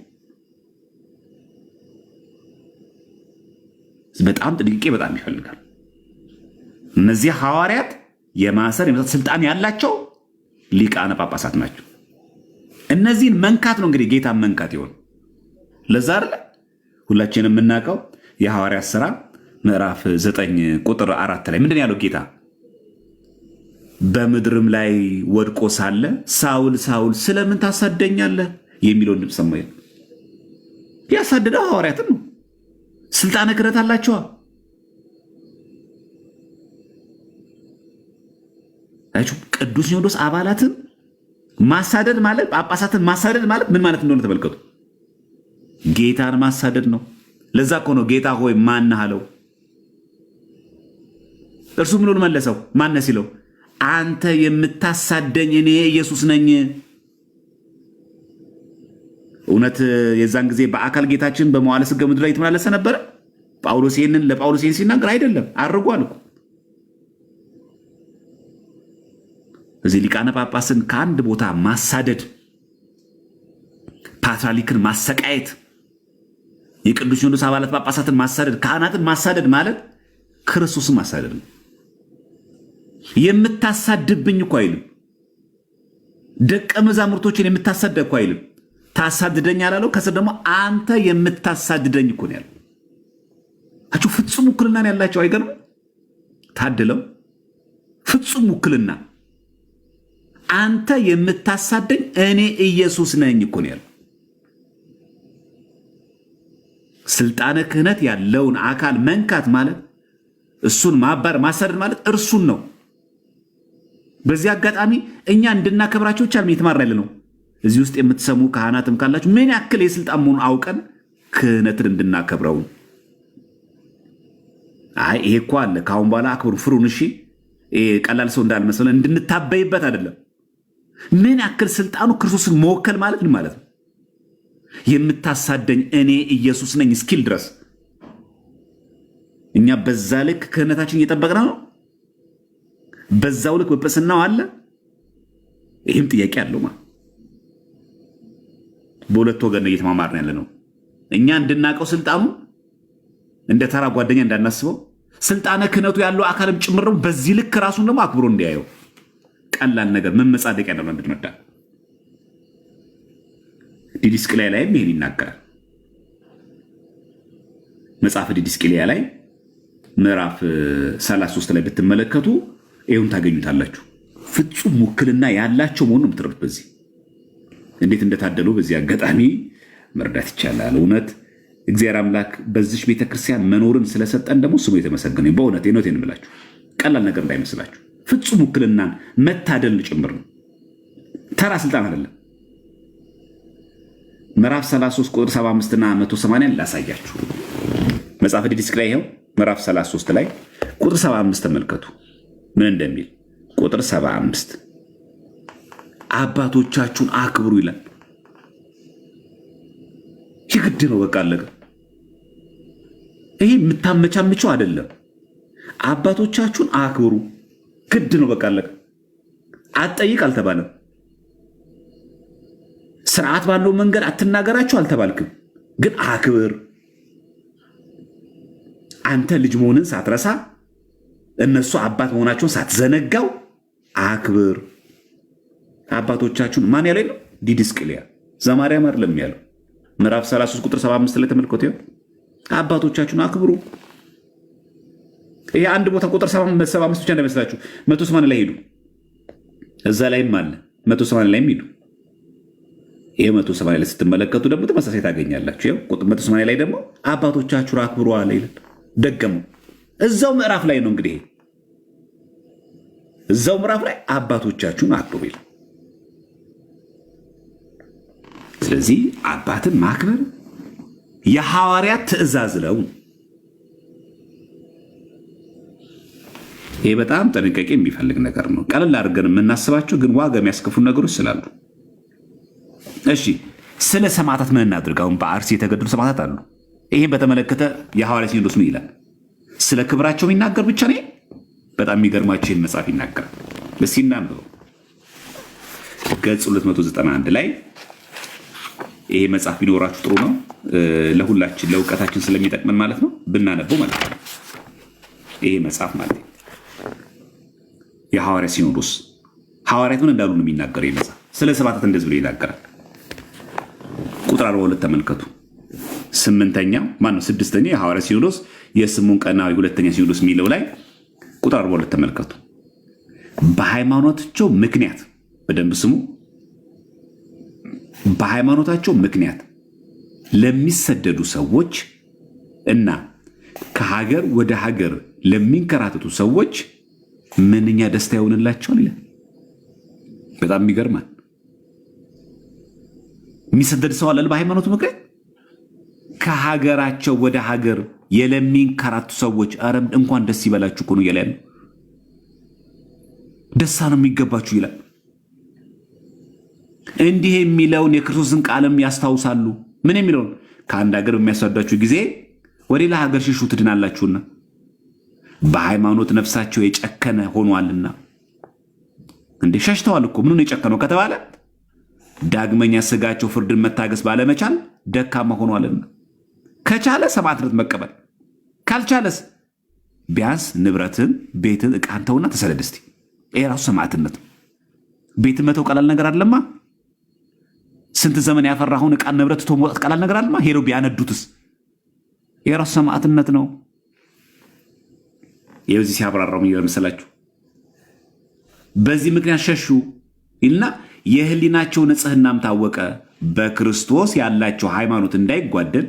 በጣም ጥንቃቄ በጣም ይፈልጋል። እነዚህ ሐዋርያት የማሰር የመሳት ስልጣን ያላቸው ሊቃነ ጳጳሳት ናቸው። እነዚህን መንካት ነው እንግዲህ ጌታን መንካት ይሆን። ለዛ አይደለ ሁላችንም የምናውቀው የሐዋርያት ሥራ ምዕራፍ 9 ቁጥር 4 ላይ ምንድን ያለው ጌታ? በምድርም ላይ ወድቆ ሳለ ሳውል ሳውል ስለምን ታሳደኛለህ የሚለውን ድምፅ ሰማሁ። ያሳደደው ሐዋርያትን ነው። ስልጣነ ክህነት አላቸዋ። ቅዱስ ሲኖዶስ አባላትን ማሳደድ ማለት ጳጳሳትን ማሳደድ ማለት ምን ማለት እንደሆነ ተመልከቱ። ጌታን ማሳደድ ነው። ለዛ እኮ ነው ጌታ ሆይ ማነህ አለው። እርሱ ምን ብሎ መለሰው? ማነህ ሲለው አንተ የምታሳደኝ እኔ ኢየሱስ ነኝ። እውነት የዛን ጊዜ በአካል ጌታችን በመዋዕለ ሥጋዌ ምድር ላይ የተመላለሰ ነበረ? ጳውሎስ ይህንን ለጳውሎስ ይህን ሲናገር አይደለም፣ አድርጓል እኮ። እዚህ ሊቃነ ጳጳስን ከአንድ ቦታ ማሳደድ፣ ፓትርያርክን ማሰቃየት፣ የቅዱስ ሲኖዶስ አባላት ጳጳሳትን ማሳደድ፣ ካህናትን ማሳደድ ማለት ክርስቶስን ማሳደድ ነው። የምታሳድብኝ እኮ አይልም። ደቀ መዛሙርቶችን የምታሳደድ እኮ አይልም። ታሳድደኝ አላለው። ከስር ደግሞ አንተ የምታሳድደኝ እኮ ነው ያለው። አችሁ ፍጹም ውክልና ያላቸው አይገርም? ታድለው ፍጹም ውክልና። አንተ የምታሳደኝ እኔ ኢየሱስ ነኝ እኮ ነው ያለው። ስልጣነ ክህነት ያለውን አካል መንካት ማለት እሱን ማባር ማሳደድ ማለት እርሱን ነው። በዚህ አጋጣሚ እኛ እንድናከብራቸው ብቻ የተማራ ያለ ነው። እዚህ ውስጥ የምትሰሙ ካህናትም ካላችሁ ምን ያክል የስልጣን መሆኑን አውቀን ክህነትን እንድናከብረው። አይ ይሄ እኮ አለ ከአሁን በኋላ አክብሩ ፍሩን፣ እሺ ቀላል ሰው እንዳልመሰለን እንድንታበይበት አይደለም። ምን ያክል ስልጣኑ ክርስቶስን መወከል ማለት ምን ማለት ነው? የምታሳደኝ እኔ ኢየሱስ ነኝ እስኪል ድረስ እኛ በዛ ልክ ክህነታችን እየጠበቅን ነው። በዛው ልክ ጵጵስናው አለ። ይህም ጥያቄ አለው። በሁለት ወገን ነው እየተማማርን ያለ ነው። እኛ እንድናቀው ስልጣኑ እንደ ተራ ጓደኛ እንዳናስበው፣ ስልጣነ ክህነቱ ያለው አካልም ጭምር ነው። በዚህ ልክ ራሱን ደግሞ አክብሮ እንዲያየው ቀላል ነገር መመጻደቂያ ነው እንድንወዳ። ዲድስቅልያ ላይም ይሄን ይናገራል። መጽሐፈ ዲድስቅልያ ላይ ምዕራፍ 33 ላይ ብትመለከቱ ይሁን ታገኙታላችሁ። ፍጹም ውክልና ያላቸው መሆኑን የምትረዱት በዚህ እንዴት እንደታደሉ በዚህ አጋጣሚ መርዳት ይቻላል። እውነት እግዚአብሔር አምላክ በዚህ ቤተክርስቲያን መኖርን ስለሰጠን ደግሞ ስሙ የተመሰገነ። በእውነት ነው የምላችሁ፣ ቀላል ነገር እንዳይመስላችሁ። ፍጹም ውክልናን መታደል ጭምር ነው፣ ተራ ስልጣን አይደለም። ምዕራፍ 33 ቁጥር 75 እና 180 ላሳያችሁ። መጽሐፈ ዲድስቅልያ ይኸው ምዕራፍ 33 ላይ ቁጥር 75 ተመልከቱ ምን እንደሚል። ቁጥር 75 አባቶቻችሁን አክብሩ ይላል። ግድ ነው፣ በቃ አለቀ። ይሄ የምታመቻምቸው አይደለም። አባቶቻችሁን አክብሩ ግድ ነው፣ በቃ አለቀ። አትጠይቅ አልተባለም። ስርዓት ባለው መንገድ አትናገራቸው አልተባልክም። ግን አክብር። አንተ ልጅ መሆንን ሳትረሳ እነሱ አባት መሆናቸውን ሳትዘነጋው አክብር። አባቶቻችሁን ማን ያለው ነው? ዲድስቅልያ ዘማርያም አይደለም ያለው። ምዕራፍ 33 ቁጥር 75 ላይ ተመልከቱ። አባቶቻችሁን አክብሩ። ይሄ አንድ ቦታ ቁጥር 75 ብቻ እንዳይመስላችሁ 180 ላይ ሄዱ። እዛ ላይም አለ 180 ላይም ሄዱ። ይሄ 180 ላይ ስትመለከቱ ደግሞ ተመሳሳይ ታገኛላችሁ። ይሄ ቁጥር 180 ላይ ደግሞ አባቶቻችሁን አክብሩ አለ ይላል። ደገሙ። እዛው ምዕራፍ ላይ ነው እንግዲህ እዛው ምዕራፍ ላይ አባቶቻችሁን አክብሩ ይላል። ስለዚህ አባትን ማክበር የሐዋርያት ትእዛዝ ነው። ይሄ በጣም ጥንቃቄ የሚፈልግ ነገር ነው። ቀለል አድርገን የምናስባቸው ግን ዋጋ የሚያስከፍሉ ነገሮች ስላሉ። እሺ ስለ ሰማዕታት ምን እናድርግ? አሁን በአርሲ የተገደሉ ሰማዕታት አሉ። ይሄን በተመለከተ የሐዋርያት ሲኖዶስ ምን ይላል? ስለ ክብራቸው የሚናገር ብቻ ነው። በጣም የሚገርማቸው ይህን መጽሐፍ ይናገራል። እስኪ እናንብበው። ገጽ 291 ላይ ይሄ መጽሐፍ ቢኖራችሁ ጥሩ ነው። ለሁላችን ለእውቀታችን ስለሚጠቅመን ማለት ነው ብናነበው ማለት ነው። ይሄ መጽሐፍ ማለት ነው የሐዋርያት ሲኖዶስ ሐዋርያት ምን እንዳሉ ነው የሚናገረው። ይሄ መጽሐፍ ስለ ሰማዕታት እንደዚህ ብሎ ይናገራል። ቁጥር 42 ተመልከቱ። ስድስተኛው የሐዋርያት ሲኖዶስ የስሙን ቀናዊ ሁለተኛ ሲኖዶስ የሚለው ላይ ቁጥር 42 ተመልከቱ። በሃይማኖታቸው ምክንያት በደንብ ስሙ። በሃይማኖታቸው ምክንያት ለሚሰደዱ ሰዎች እና ከሀገር ወደ ሀገር ለሚንከራተቱ ሰዎች ምንኛ ደስታ ይሆንላቸዋል ይላል። በጣም ይገርማል። የሚሰደድ ሰው አለ በሃይማኖቱ ምክንያት። ከሀገራቸው ወደ ሀገር የሚንከራቱ ሰዎች አረም እንኳን ደስ ይበላችሁ እኮ ነው እያለ ያለው። ደስታ ነው የሚገባችሁ ይላል። እንዲህ የሚለውን የክርስቶስን ቃልም ያስታውሳሉ። ምን የሚለውን? ከአንድ ሀገር በሚያሳዳችሁ ጊዜ ወደ ሌላ ሀገር ሽሹ ትድናላችሁና፣ በሃይማኖት ነፍሳቸው የጨከነ ሆኗልና። እንዴ ሸሽተዋል እኮ። ምኑን የጨከነው ከተባለ ዳግመኛ ስጋቸው ፍርድን መታገስ ባለመቻል ደካማ ሆኗልና። ከቻለ ሰማዕትነት መቀበል፣ ካልቻለስ ቢያንስ ንብረትን፣ ቤትን፣ ዕቃን ተውና ተሰደድ እስቲ። ይሄ ራሱ ሰማዕትነት። ቤትን መተው ቀላል ነገር አይደለማ። ስንት ዘመን ያፈራውን ዕቃን ንብረት ተው መውጣት ቀላል ነገር አይደለማ። ሄደው ቢያነዱትስ ይሄ ራሱ ሰማዕትነት ነው። የዚህ ሲያብራራው ምን ይመስላችሁ? በዚህ ምክንያት ሸሹ ይልና የህሊናቸው ንጽሕናም ታወቀ፣ በክርስቶስ ያላቸው ሃይማኖት እንዳይጓደል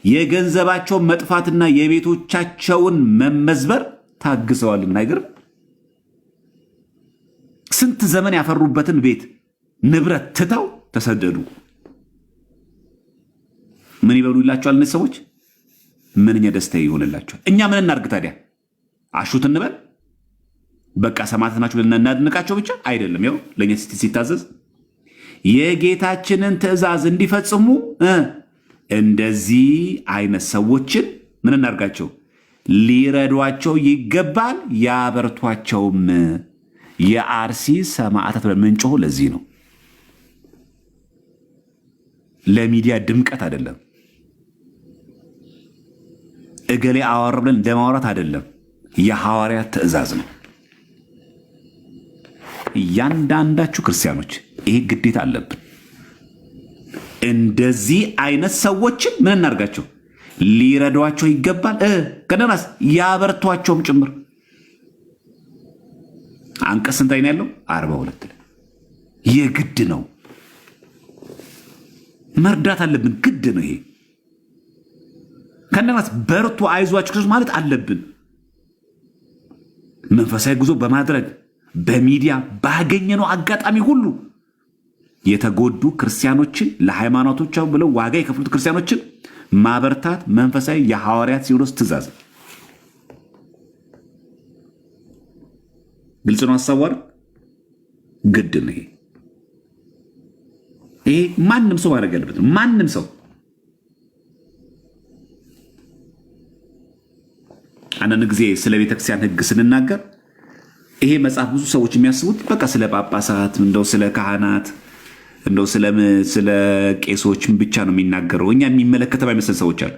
የገንዘባቸውን መጥፋትና የቤቶቻቸውን መመዝበር ታግሰዋልና። አይገርም? ስንት ዘመን ያፈሩበትን ቤት ንብረት ትተው ተሰደዱ። ምን ይበሉ ይላቸዋል እነዚህ ሰዎች? ምንኛ ደስታ ይሆንላቸዋል። እኛ ምን እናድርግ ታዲያ? አሹት እንበል? በቃ ሰማዕታት ናቸው ብለን እናድንቃቸው ብቻ አይደለም። ያው ለእኛ ሲታዘዝ የጌታችንን ትእዛዝ እንዲፈጽሙ እንደዚህ አይነት ሰዎችን ምን እናድርጋቸው? ሊረዷቸው ይገባል፣ ያበርቷቸውም። የአርሲ ሰማዕታት ብለን ምንጮህ ለዚህ ነው። ለሚዲያ ድምቀት አይደለም። እገሌ አወራ ብለን ለማውራት አይደለም። የሐዋርያት ትእዛዝ ነው። እያንዳንዳችሁ ክርስቲያኖች ይሄ ግዴታ አለብን። እንደዚህ አይነት ሰዎችን ምን እናድርጋቸው? ሊረዷቸው ይገባል፣ ከደናስ ያበርቷቸውም ጭምር። አንቀጽ ስንት ላይ ነው ያለው? 42 ላይ የግድ ነው። መርዳት አለብን፣ ግድ ነው። ይሄ ከደናስ በርቱ፣ አይዟችሁ ክርስቶስ ማለት አለብን። መንፈሳዊ ጉዞ በማድረግ በሚዲያ ባገኘነው አጋጣሚ ሁሉ የተጎዱ ክርስቲያኖችን ለሃይማኖቶቻቸው ብለው ዋጋ የከፍሉት ክርስቲያኖችን ማበርታት መንፈሳዊ የሐዋርያት ሲኖዶስ ትእዛዝ። ግልጽ ነው ሐሳቡ አይደል? ግድ ነው ይሄ። ማንም ሰው ማድረግ ያለበት ነው። ማንም ሰው አንዳንድ ጊዜ ስለ ቤተክርስቲያን ሕግ ስንናገር ይሄ መጽሐፍ ብዙ ሰዎች የሚያስቡት በቃ ስለ ጳጳሳት እንደው ስለ ካህናት እንደው ስለ ቄሶች ብቻ ነው የሚናገረው። እኛ የሚመለከተው አይመስለን ሰዎች አሉ።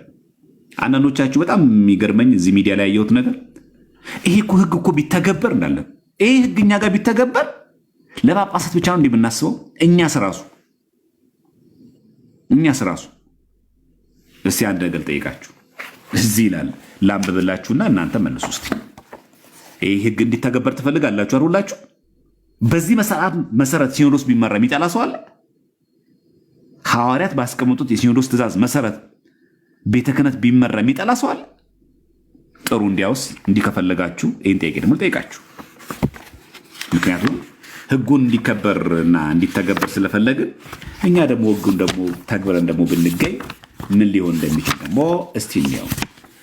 አንዳንዶቻችሁ በጣም የሚገርመኝ እዚህ ሚዲያ ላይ ያየሁት ነገር ይሄ እኮ ሕግ እኮ ቢተገበር እንዳለን ይሄ ሕግ እኛ ጋር ቢተገበር ለጳጳሳት ብቻ ነው እንደምናስበው። እኛስ ራሱ እስቲ አንድ ነገር ጠይቃችሁ እዚህ ይላል ላንብብላችሁና እናንተ መልሱ እስቲ። ይህ ሕግ እንዲተገበር ትፈልጋላችሁ አይደላችሁ? በዚህ መሰረት ሲኖዶስ ቢመራ የሚጠላ ሰው አለ? ሐዋርያት ባስቀመጡት የሲኖዶስ ትእዛዝ መሰረት ቤተ ክህነት ቢመራ የሚጠላ ሰው አለ? ጥሩ። እንዲያውስ እንዲህ ከፈለጋችሁ ይህን ጥያቄ ደግሞ ልጠይቃችሁ። ምክንያቱም ሕጉን እንዲከበርና እንዲተገበር ስለፈለግን እኛ ደግሞ ሕጉን ደግሞ ተግብረን ደግሞ ብንገኝ ምን ሊሆን እንደሚችል ደግሞ እስቲ እንየው።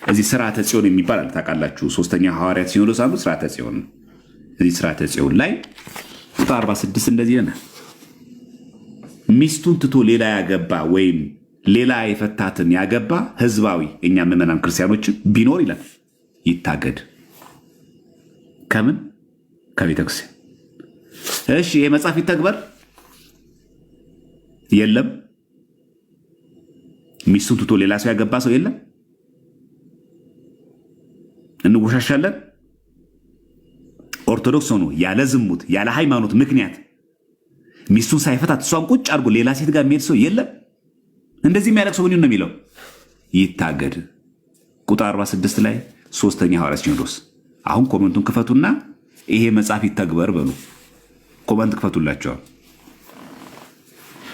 እዚህ ስርዓተ ጽዮን የሚባል አለ ታውቃላችሁ። ሶስተኛ ሐዋርያት ሲኖዶስ አንዱ ስርዓተ ጽዮን ነው። እዚህ ስርዓተ ጽዮን ላይ ቁጥር 46 እንደዚህ ነው። ሚስቱን ትቶ ሌላ ያገባ ወይም ሌላ የፈታትን ያገባ ህዝባዊ እኛ ምዕመናን ክርስቲያኖችን ቢኖር ይላል ይታገድ። ከምን? ከቤተክርስቲያን። እሺ ይሄ መጽሐፍ ይተግበር? የለም። ሚስቱን ትቶ ሌላ ሰው ያገባ ሰው የለም። እንወሻሻለን። ኦርቶዶክስ ሆኖ ያለ ዝሙት ያለ ሃይማኖት ምክንያት ሚስቱን ሳይፈታት እሷን ቁጭ አድርጎ ሌላ ሴት ጋር የሚሄድ ሰው የለም። እንደዚህ የሚያደርግ ሰው ምን ነው የሚለው? ይታገድ። ቁጥር 46 ላይ ሶስተኛ ሐዋርያት ሲኖዶስ። አሁን ኮመንቱን ክፈቱና ይሄ መጽሐፍ ይተግበር በሉ። ኮመንት ክፈቱላቸዋል።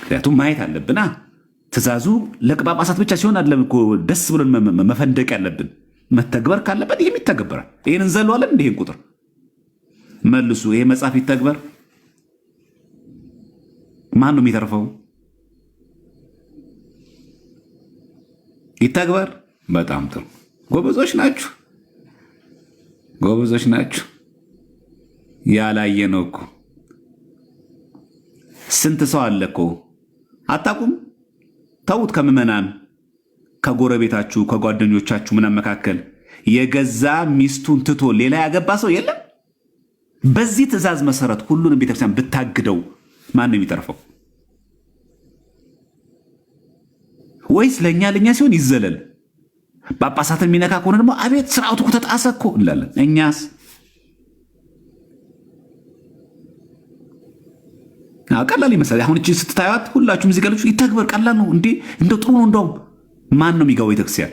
ምክንያቱም ማየት አለብና ትእዛዙ ለጳጳሳት ብቻ ሲሆን አይደለም እኮ ደስ ብሎን መፈንደቅ ያለብን። መተግበር ካለበት ይህም ይተገበራል። ይህን እንዘለዋለን። እንዲህን ቁጥር መልሱ። ይሄ መጽሐፍ ይተግበር። ማን ነው የሚተርፈው? ይተግበር። በጣም ጥሩ ጎበዞች ናችሁ፣ ጎበዞች ናችሁ። ያላየ ነው እኮ ስንት ሰው አለ እኮ አታውቁም? ተዉት። ከምዕመናን ከጎረቤታችሁ ከጓደኞቻችሁ ምናምን መካከል የገዛ ሚስቱን ትቶ ሌላ ያገባ ሰው የለም። በዚህ ትእዛዝ መሰረት ሁሉንም ቤተክርስቲያን ብታግደው ማን ነው የሚተርፈው? ወይስ ለእኛ ሲሆን ይዘለል? ጳጳሳትን የሚነካ ከሆነ ደግሞ አቤት ስርዓቱ እኮ ተጣሰ እኮ እንላለን። እኛስ ቀላል ይመስላል። አሁን እቺ ስትታዩት ሁላችሁም እዚህ ጋር ይተግበር ቀላል ነው እንዴ? እንደው ጥሩ ነው። እንደውም ማን ነው የሚገባው ቤተክርስቲያን?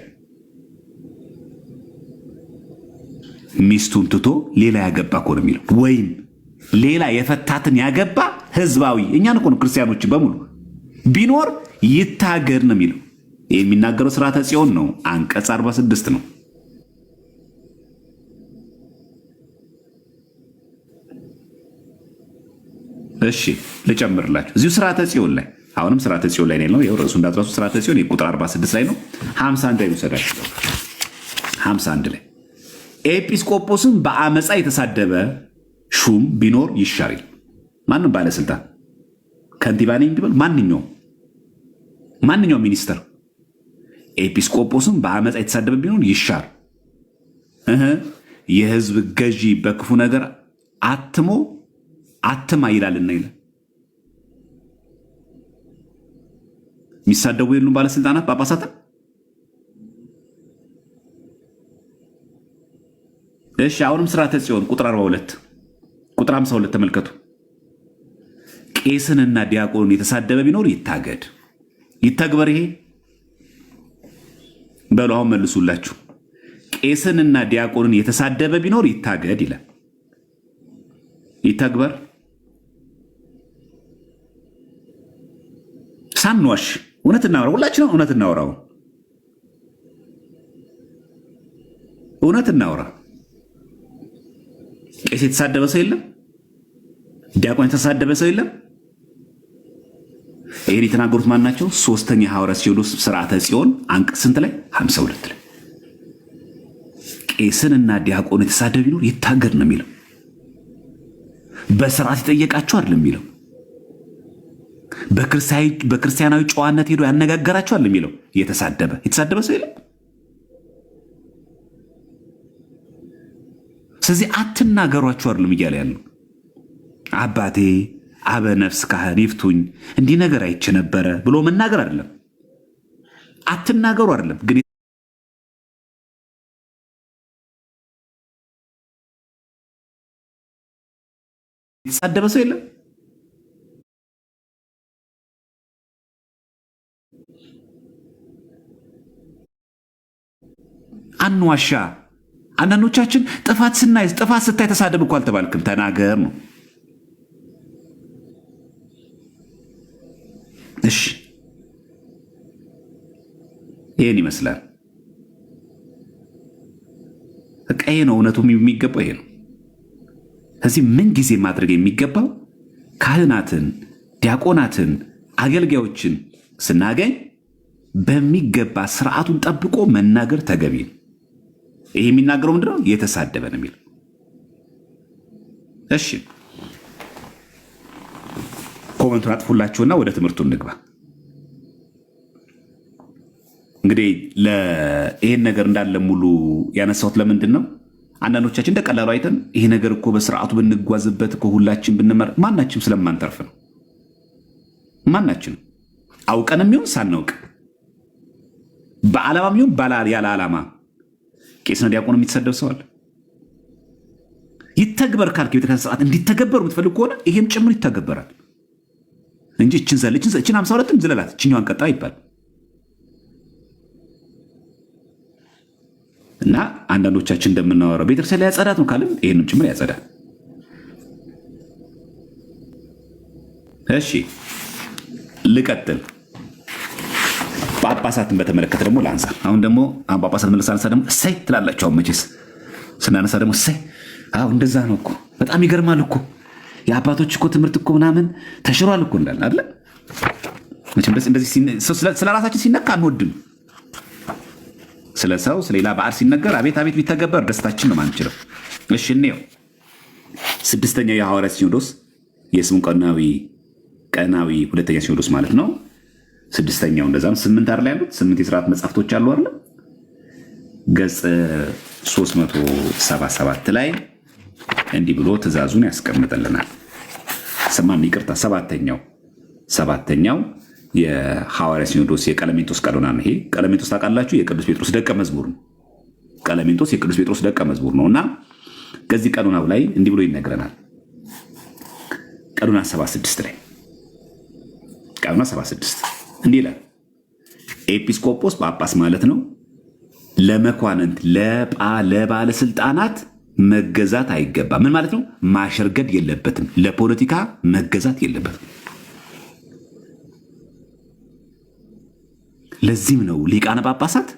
ሚስቱን ትቶ ሌላ ያገባ እኮ ነው የሚለው። ወይም ሌላ የፈታትን ያገባ ህዝባዊ እኛን እኮ ነው ክርስቲያኖችን በሙሉ ቢኖር ይታገድ ነው የሚለው። ይህ የሚናገረው ስርዓተ ጽዮን ነው። አንቀጽ 46 ነው። እሺ ልጨምርላችሁ እዚሁ ስርዓተ ጽዮን ላይ አሁንም ስርዓተ ጽዮን ላይ ነው። ይኸው ርዕሱ እንዳትረሱ። ስርዓተ ጽዮን ቁጥር 46 ላይ ነው። 51 ላይ ውሰዳችሁ። 51 ላይ ኤጲስቆጶስን በአመፃ የተሳደበ ሹም ቢኖር ይሻር። ማንም ባለስልጣን ከንቲባ ነኝ ቢባል ማንኛውም ሚኒስተር ኤጲስቆጶስን በአመፃ የተሳደበ ቢኖር ይሻር። የህዝብ ገዢ በክፉ ነገር አትማ ይላልና ይላል። የሚሳደቡ የሉም ባለስልጣናት ጳጳሳትን። እሺ አሁንም ስርዓተ ጽዮን ቁጥር 42 ቁጥር 52 ተመልከቱ። ቄስንና ዲያቆንን የተሳደበ ቢኖር ይታገድ። ይተግበር። ይሄ በሉ አሁን መልሱላችሁ። ቄስንና ዲያቆንን የተሳደበ ቢኖር ይታገድ ይላል። ይተግበር። ሳንዋሽ እውነት እናውራ። ሁላችንም እውነት እናውራው። እውነት እናውራ። ቄስ የተሳደበ ሰው የለም። ዲያቆን የተሳደበ ሰው የለም። ይህን የተናገሩት ማን ናቸው? ሶስተኛ ሐዋርያ ሲኖዶስ ስርዓተ ጽዮን አንቀጽ ስንት ላይ? 52 ላይ ቄስንና ዲያቆን የተሳደበ ቢኖር ይታገድ ነው የሚለው። በስርዓት ይጠየቃቸው አይደለም የሚለው። በክርስቲያናዊ ጨዋነት ሄዶ ያነጋገራቸው አይደለም የሚለው። የተሳደበ ሰው የለም። ስለዚህ አትናገሯቸው አይደለም እያለ ያለው። አባቴ አበ ነፍስ ካህን ይፍቱኝ እንዲህ ነገር አይቼ ነበረ ብሎ መናገር አይደለም። አትናገሩ አይደለም ግን የተሳደበ ሰው የለም። አንዋሻ። አንዳንዶቻችን ጥፋት ስታይ ተሳደብ እኮ አልተባልክም፣ ተናገር ነው። እሺ ይህን ይመስላል። በቃ ይሄ ነው እውነቱ የሚገባው ይሄ ነው። ከዚህ ምን ጊዜ ማድረግ የሚገባው ካህናትን፣ ዲያቆናትን፣ አገልጋዮችን ስናገኝ በሚገባ ስርዓቱን ጠብቆ መናገር ተገቢ ነው። ይሄ የሚናገረው ምንድነው? የተሳደበ ነው የሚለው። እሺ ኮመንቱን አጥፉላችሁና ወደ ትምህርቱ እንግባ። እንግዲህ ይሄን ነገር እንዳለ ሙሉ ያነሳሁት ለምንድን ነው? አንዳንዶቻችን እንደቀላሉ አይተን ይሄ ነገር እኮ በስርዓቱ ብንጓዝበት እኮ ሁላችን ብንመር ማናችንም ስለማንተርፍ ነው። ማናችንም አውቀንም ይሁን ሳናውቅ በዓላማም ይሁን ያለ ዓላማ ቄስና ዲያቆን የሚተሰደብ ሰው አለ። ይተግበር ካልክ ቤተክርስቲያን ስርዓት እንዲተገበር የምትፈልግ ከሆነ ይሄም ጭምር ይተገበራል እንጂ እችን 52ም ዝለላት እችኛዋን ቀጣ ይባል እና አንዳንዶቻችን እንደምናወራው ቤተክርስቲያን ላይ ያጸዳት ነው ካልን ይሄንም ጭምር ያጸዳል። እሺ ልቀጥል። ጳጳሳትን በተመለከተ ደግሞ ላንሳ። አሁን ደግሞ ጳጳሳት መለሳነሳ ደግሞ እሰይ ትላላችሁ። አሁን መቼስ ስናነሳ ደግሞ እሰይ እንደዛ ነው እኮ በጣም ይገርማል እኮ የአባቶች እኮ ትምህርት እኮ ምናምን ተሽሯል እኮ እንዳለ አይደለ? መቼም እንደዚህ ስለ ራሳችን ሲነካ አንወድም። ስለ ሰው ስለሌላ በዓል ሲነገር አቤት አቤት ቢተገበር ደስታችን ነው ማንችለው። እሺ እንየው። ስድስተኛው የሐዋርያት ሲኖዶስ የስሙ ቀናዊ ሁለተኛ ሲኖዶስ ማለት ነው። ስድስተኛው እንደዛም 8 አይደል ያሉት 8 የሥርዓት መጻሕፍቶች አሉ አይደል? ገጽ 377 ላይ እንዲህ ብሎ ትእዛዙን ያስቀምጥልናል። ሰማን ይቅርታ፣ ሰባተኛው የሐዋርያት ሲኖዶስ የቀለሜንጦስ ቀኖና ነው። ይሄ ቀለሜንጦስ ታውቃላችሁ፣ የቅዱስ ጴጥሮስ ደቀ መዝሙር ነው። ቀለሜንጦስ የቅዱስ ጴጥሮስ ደቀ መዝሙር ነው እና ከዚህ ቀኖናው ላይ እንዲህ ብሎ ይነግረናል። ቀኖና 76 ላይ ቀኖና 76 እንዲህ ይላል። ኤጲስቆጶስ ጳጳስ ማለት ነው ለመኳንንት ለባለስልጣናት መገዛት አይገባም። ምን ማለት ነው? ማሸርገድ የለበትም። ለፖለቲካ መገዛት የለበትም። ለዚህም ነው ሊቃነ ጳጳሳት፣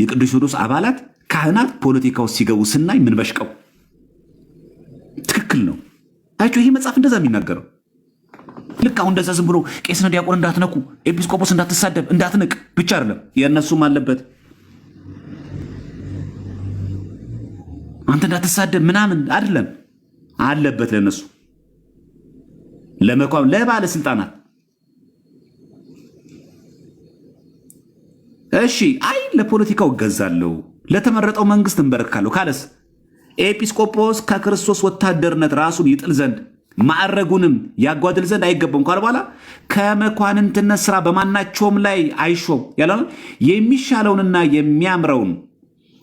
የቅዱስ ሲኖዶስ አባላት፣ ካህናት ፖለቲካ ውስጥ ሲገቡ ስናይ ምን በሽቀው። ትክክል ነው። አያችሁ፣ ይህ መጽሐፍ እንደዛ የሚናገረው ልክ አሁን እንደዛ ዝም ብሎ ቄስና ዲያቆን እንዳትነኩ፣ ኤጲስቆጶስ እንዳትሳደብ፣ እንዳትንቅ ብቻ አይደለም፣ የእነሱም አለበት። አንተ እንዳትሳደብ ምናምን አይደለም አለበት። ለነሱ ለባለስልጣናት እሺ፣ አይ ለፖለቲካው እገዛለሁ፣ ለተመረጠው መንግስት እንበረካለሁ ካለስ ኤጲስቆጶስ ከክርስቶስ ወታደርነት ራሱን ይጥል ዘንድ ማዕረጉንም ያጓድል ዘንድ አይገባም ካለ በኋላ ከመኳንንትነት ስራ በማናቸውም ላይ አይሾም ያለ የሚሻለውንና የሚያምረውን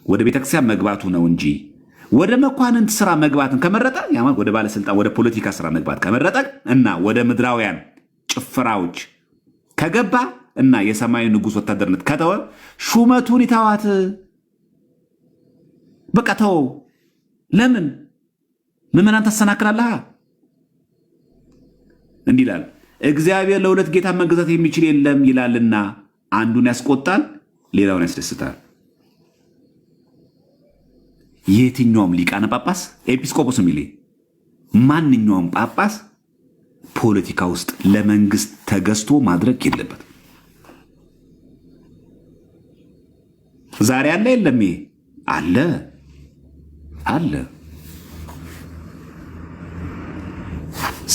ወደ ቤተክርስቲያን መግባቱ ነው እንጂ ወደ መኳንንት ስራ መግባትን ከመረጠ ወደ ባለስልጣን ወደ ፖለቲካ ስራ መግባት ከመረጠ እና ወደ ምድራውያን ጭፈራዎች ከገባ እና የሰማዩ ንጉሥ ወታደርነት ከተወ ሹመቱን ይተዋት። በቃ ተው። ለምን ምዕመናን ታሰናክላለህ? እንዲህ ይላል፣ እግዚአብሔር ለሁለት ጌታ መገዛት የሚችል የለም ይላልና አንዱን ያስቆጣል፣ ሌላውን ያስደስታል። የትኛውም ሊቃነ ጳጳስ ኤጲስቆጶስ የሚል ማንኛውም ጳጳስ ፖለቲካ ውስጥ ለመንግስት ተገዝቶ ማድረግ የለበት። ዛሬ አለ የለም? ይሄ አለ።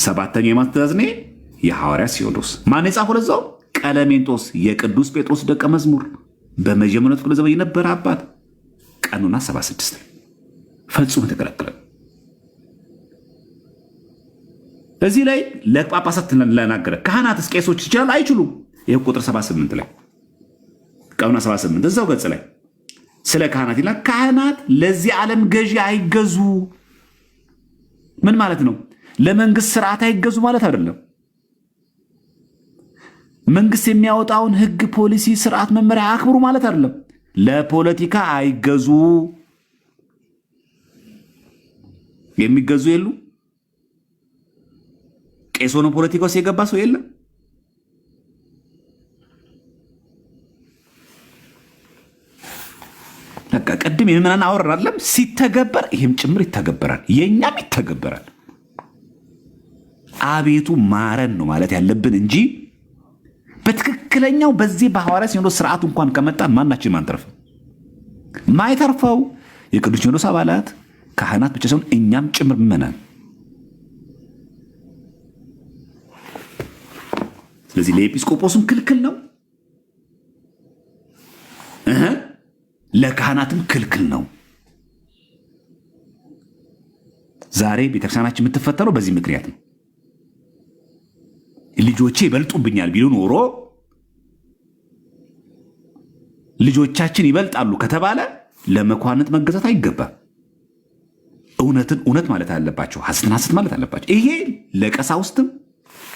ሰባተኛው የማን ትእዛዝ ነው? የሐዋርያት ሲኖዶስ። ማን የጻፈው? ለዛው ቀለሜንጦስ የቅዱስ ጴጥሮስ ደቀ መዝሙር በመጀመሪያው ክፍለ ዘመን የነበረ አባት። ቀኖና 76 ፈጽሞ ተከለከለ። እዚህ ላይ ለጳጳሳት ለናገረ ካህናትስ ቄሶች ይችላል አይችሉም? ይህ ቁጥር 78 ላይ ቀኖና 78 እዛው ገጽ ላይ ስለ ካህናት ይላል። ካህናት ለዚህ ዓለም ገዢ አይገዙ። ምን ማለት ነው? ለመንግስት ስርዓት አይገዙ ማለት አይደለም። መንግስት የሚያወጣውን ህግ፣ ፖሊሲ፣ ስርዓት፣ መመሪያ አክብሩ ማለት አይደለም። ለፖለቲካ አይገዙ። የሚገዙ የሉ። ቄስ ሆኖ ፖለቲካ ውስጥ የገባ ሰው የለም። በቃ ቅድም የምናን አወራን አይደለም? ሲተገበር ይህም ጭምር ይተገበራል፣ የኛም ይተገበራል። አቤቱ ማረን ነው ማለት ያለብን እንጂ በትክክለኛው በዚህ በሐዋርያት ሲኖዶስ ስርዓቱ እንኳን ከመጣን ማናችንም አንተርፍም። ማይተርፈው የቅዱስ ሲኖዶስ አባላት ካህናት ብቻ ሳይሆን እኛም ጭምር ምእመናን። ስለዚህ ለኤጲስቆጶስም ክልክል ነው፣ ለካህናትም ክልክል ነው። ዛሬ ቤተክርስቲያናችን የምትፈተነው በዚህ ምክንያት ነው። ልጆቼ ይበልጡብኛል ቢሉ ኖሮ ልጆቻችን ይበልጣሉ ከተባለ ለመኳንንት መገዛት አይገባም። እውነትን እውነት ማለት አለባቸው፣ ሐሰትን ሐሰት ማለት አለባቸው። ይሄ ለቀሳውስትም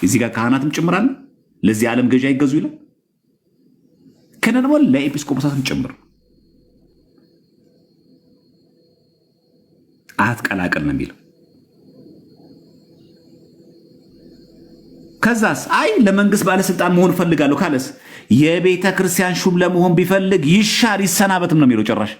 እዚህ ጋር ካህናትም ጭምራል። ለዚህ ዓለም ገዢ አይገዙ ይላል። ከነደግሞ ለኤጲስቆጶሳትም ጭምር አትቀላቀል ነው የሚለው። ከዛስ አይ ለመንግስት ባለስልጣን መሆን ፈልጋለሁ ካለስ የቤተ ክርስቲያን ሹም ለመሆን ቢፈልግ ይሻር ይሰናበትም ነው የሚለው ጭራሽ።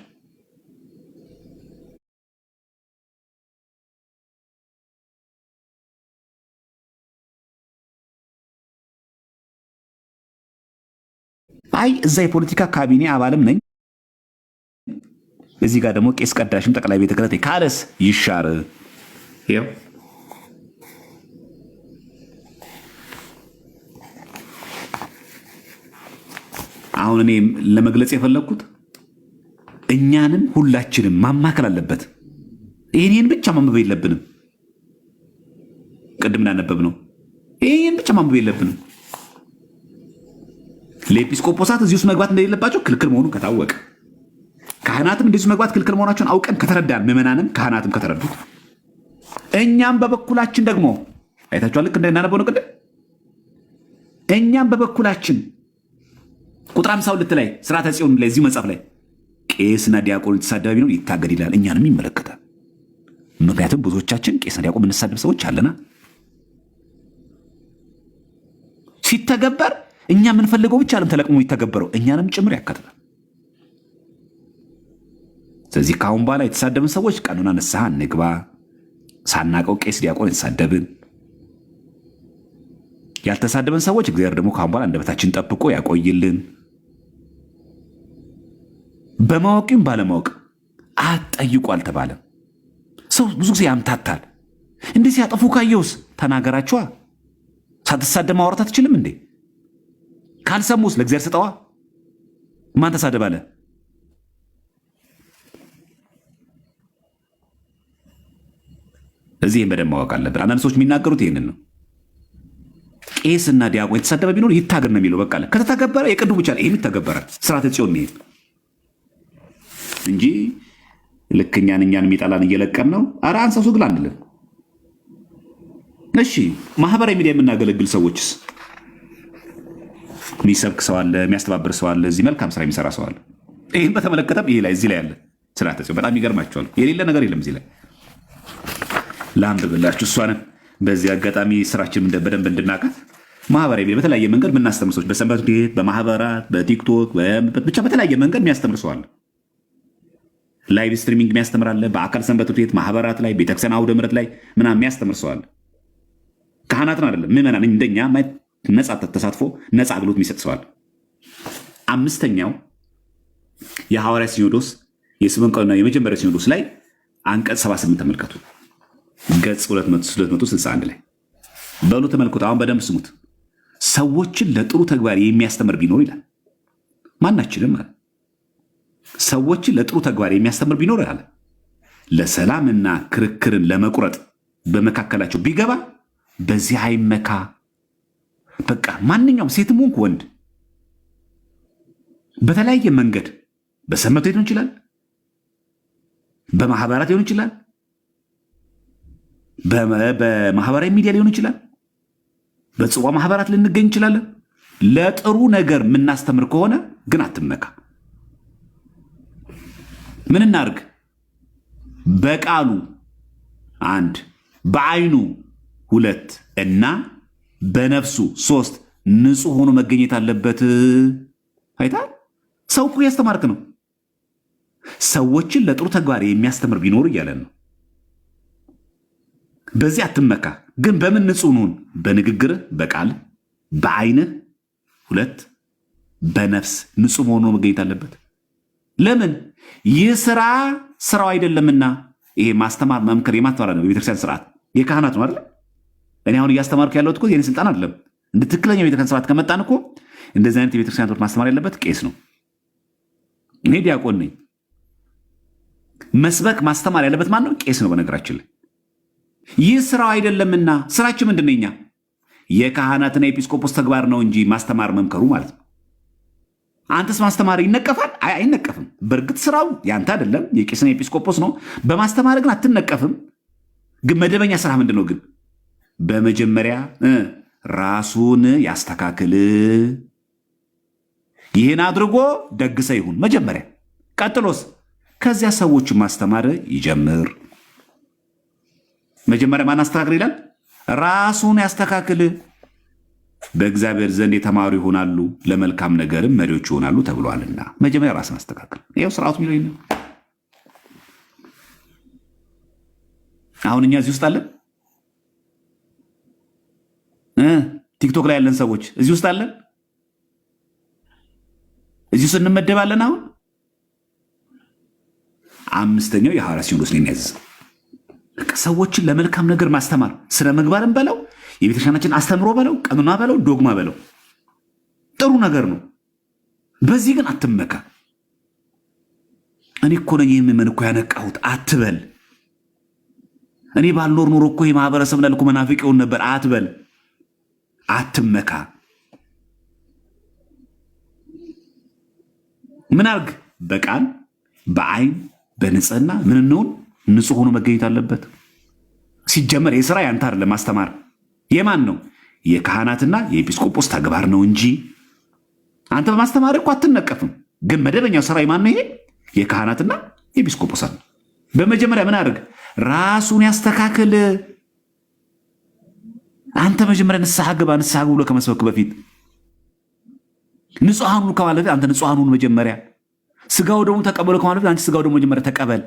አይ እዛ የፖለቲካ ካቢኔ አባልም ነኝ እዚህ ጋር ደግሞ ቄስ ቀዳሽም ጠቅላይ ቤተ ክህነት ካለስ ይሻር። ይኸው አሁን እኔ ለመግለጽ የፈለግኩት እኛንም ሁላችንም ማማከል አለበት። ይህን ብቻ ማንበብ የለብንም። ቅድም እንዳነበብ ነው ይህን ብቻ ማንበብ የለብንም። ለኤጲስቆጶሳት እዚህ ውስጥ መግባት እንደሌለባቸው ክልክል መሆኑን ከታወቀ፣ ካህናትም እንደዚህ መግባት ክልክል መሆናቸውን አውቀን ከተረዳን፣ ምዕመናንም ካህናትም ከተረዱት፣ እኛም በበኩላችን ደግሞ አይታችኋል። ልክ እንደናነበው ነው ቅድም። እኛም በበኩላችን ቁጥር 52 ላይ ሥርዓተ ጽዮን ላይ እዚሁ መጽሐፍ ላይ ቄስና ዲያቆን የተሳደበ ቢኖር ይታገድ ይላል። እኛንም ይመለከታል። ምክንያቱም ብዙዎቻችን ቄስና ዲያቆን የምንሳደብ ሰዎች አለና ሲተገበር እኛ የምንፈልገው ብቻ አለም ተለቅሞ ይተገበረው እኛንም ጭምር ያካትታል። ስለዚህ ከአሁን በኋላ የተሳደብን ሰዎች ቀኑና ንስሐ እንግባ። ሳናቀው ቄስ ዲያቆን የተሳደብን ያልተሳደበን ሰዎች እግዚአብሔር ደግሞ ከአሁን በኋላ አንደበታችን ጠብቆ ያቆይልን። በማወቅም ባለማወቅ አትጠይቁ አልተባለም። ሰው ብዙ ጊዜ ያምታታል። እንዲህ ሲያጠፉ ካየውስ ተናገራቸዋ። ሳትሳደብ ማውራት አትችልም እንዴ? ካልሰሙስ ለእግዚአብሔር ስጠዋ። ማን ተሳደባለ? እዚህም በደንብ ማወቅ አለብን። አንዳንድ ሰዎች የሚናገሩት ይህንን ነው። ቄስና ዲያቆን የተሳደበ ቢኖር ይታገድ ነው የሚለው። በቃ ከተተገበረ የቅዱ ብቻ ይህም ይተገበራል። ሥርዓተ ጽዮን ይሄድ እንጂ ልክ እኛን የሚጠላን እየለቀን ነው። ኧረ አንሳሱ ግል አንልም። እሺ ማህበራዊ ሚዲያ የምናገለግል ሰዎችስ? የሚሰብክ ሰው አለ፣ የሚያስተባብር ሰው አለ፣ እዚህ መልካም ስራ የሚሰራ ሰው አለ። ይህን በተመለከተም ይሄ ላይ እዚህ ላይ ያለ ሥርዓተ ጽዮን በጣም ይገርማቸዋል። የሌለ ነገር የለም እዚህ ላይ ላንብብላችሁ እሷንም በዚህ አጋጣሚ ስራችን በደንብ እንድናቃት ማህበራዊ ሚዲያ በተለያየ መንገድ የምናስተምር ሰዎች በሰንበት ቤት፣ በማህበራት፣ በቲክቶክ ብቻ በተለያየ መንገድ የሚያስተምር ሰው አለ። ላይቭ ስትሪሚንግ የሚያስተምር አለ። በአካል ሰንበት ቤት ማህበራት ላይ ቤተክርስቲያን አውደ ምሕረት ላይ ምናምን የሚያስተምር ሰው አለ። ካህናትን አይደለም ምዕመናን እንደኛ ነፃ ተሳትፎ ነፃ አገልግሎት የሚሰጥ ሰው አለ። አምስተኛው የሐዋርያ ሲኖዶስ የስምንት ቀንና የመጀመሪያ ሲኖዶስ ላይ አንቀጽ 78 ተመልከቱ። ገጽ 261 ላይ በሉ ተመልከቱ። አሁን በደንብ ስሙት። ሰዎችን ለጥሩ ተግባር የሚያስተምር ቢኖር ይላል። ማናችንም አለ ሰዎችን ለጥሩ ተግባር የሚያስተምር ቢኖር አለ ለሰላምና ክርክርን ለመቁረጥ በመካከላቸው ቢገባ በዚህ አይመካ። በቃ ማንኛውም ሴትም ሆንክ ወንድ በተለያየ መንገድ በሰንበት ቤት ሊሆን ይችላል፣ በማህበራት ሊሆን ይችላል፣ በማህበራዊ ሚዲያ ሊሆን ይችላል፣ በጽዋ ማህበራት ልንገኝ እንችላለን። ለጥሩ ነገር የምናስተምር ከሆነ ግን አትመካ። ምን እናርግ? በቃሉ 1 በአይኑ 2 እና በነፍሱ 3 ንጹህ ሆኖ መገኘት አለበት። አይታል ሰው እኮ ያስተማርክ ነው። ሰዎችን ለጥሩ ተግባር የሚያስተምር ቢኖር እያለን ነው። በዚህ አትመካ። ግን በምን ንጹህ ነውን? በንግግርህ፣ በቃል፣ በአይንህ 2 በነፍስ ንጹህ ሆኖ መገኘት አለበት። ለምን? ይህ ስራው አይደለምና። ይሄ ማስተማር መምከር የማስተማር ነው። የቤተክርስቲያን ስርዓት የካህናት ነው አይደል? እኔ አሁን እያስተማርኩ ያለሁት እኮ የኔ ስልጣን አይደለም። እንደ ትክክለኛ የቤተክርስቲያን ስርዓት ከመጣን እኮ እንደዚህ አይነት የቤተክርስቲያን ትምህርት ማስተማር ያለበት ቄስ ነው። እኔ ዲያቆን ነኝ። መስበክ ማስተማር ያለበት ማን ነው? ቄስ ነው። በነገራችን ላይ ይህ ስራው አይደለምና። ስራችን ምንድን ነው? እኛ የካህናትና የኤጲስቆጶስ ተግባር ነው እንጂ ማስተማር መምከሩ ማለት ነው። አንተስ ማስተማር ይነቀፋል? አይነቀፍም። በእርግጥ ስራው ያንተ አይደለም፣ የቄስና የኤጲስቆጶስ ነው። በማስተማር ግን አትነቀፍም። ግን መደበኛ ስራ ምንድን ነው? ግን በመጀመሪያ ራሱን ያስተካክል። ይህን አድርጎ ደግሰ ይሁን መጀመሪያ። ቀጥሎስ ከዚያ ሰዎችን ማስተማር ይጀምር። መጀመሪያ ማን አስተካክል ይላል? ራሱን ያስተካክል። በእግዚአብሔር ዘንድ የተማሩ ይሆናሉ፣ ለመልካም ነገርም መሪዎች ይሆናሉ ተብሏልና መጀመሪያ ራስን አስተካክል። ይኸው ስርዓቱ የሚለው ነው። አሁን እኛ እዚህ ውስጥ አለን። ቲክቶክ ላይ ያለን ሰዎች እዚህ ውስጥ አለን። እዚህ ውስጥ እንመደባለን። አሁን 5ኛው የሐዋርያ ሲኖዶስ ነው የሚያዝዝ። ሰዎችን ለመልካም ነገር ማስተማር፣ ስነ ምግባርን በለው፣ የቤተክርስቲያናችን አስተምሮ በለው፣ ቀኑና በለው፣ ዶግማ በለው ጥሩ ነገር ነው። በዚህ ግን አትመካ። እኔ እኮ ነኝ ይህን ምዕመን እኮ ያነቃሁት አትበል። እኔ ባልኖር ኖሮ እኮ የማህበረሰብ ላይ እኮ መናፍቅ ይሆን ነበር አትበል። አትመካ። ምን አርግ? በቃል በአይን በንጽህና ምን እንሆን? ንጹህ ሆኖ መገኘት አለበት። ሲጀመር የሥራ ያንተ አይደለም ማስተማር። የማን ነው? የካህናትና የኤጲስቆጶስ ተግባር ነው እንጂ አንተ በማስተማር እኮ አትነቀፍም። ግን መደበኛው ሥራ የማን ነው? ይሄ የካህናትና የኤጲስቆጶሳት ነው። በመጀመሪያ ምን አድርግ? ራሱን ያስተካክል። አንተ መጀመሪያ ንስሐ ግባ። ንስሐ ብሎ ከመስበክ በፊት ንጹሐን ሁኑ ከማለት በፊት አንተ ንጹሐን ሁኑ መጀመሪያ። ስጋው ደግሞ ተቀበሉ ከማለት በፊት አንተ ስጋው ደግሞ መጀመሪያ ተቀበል።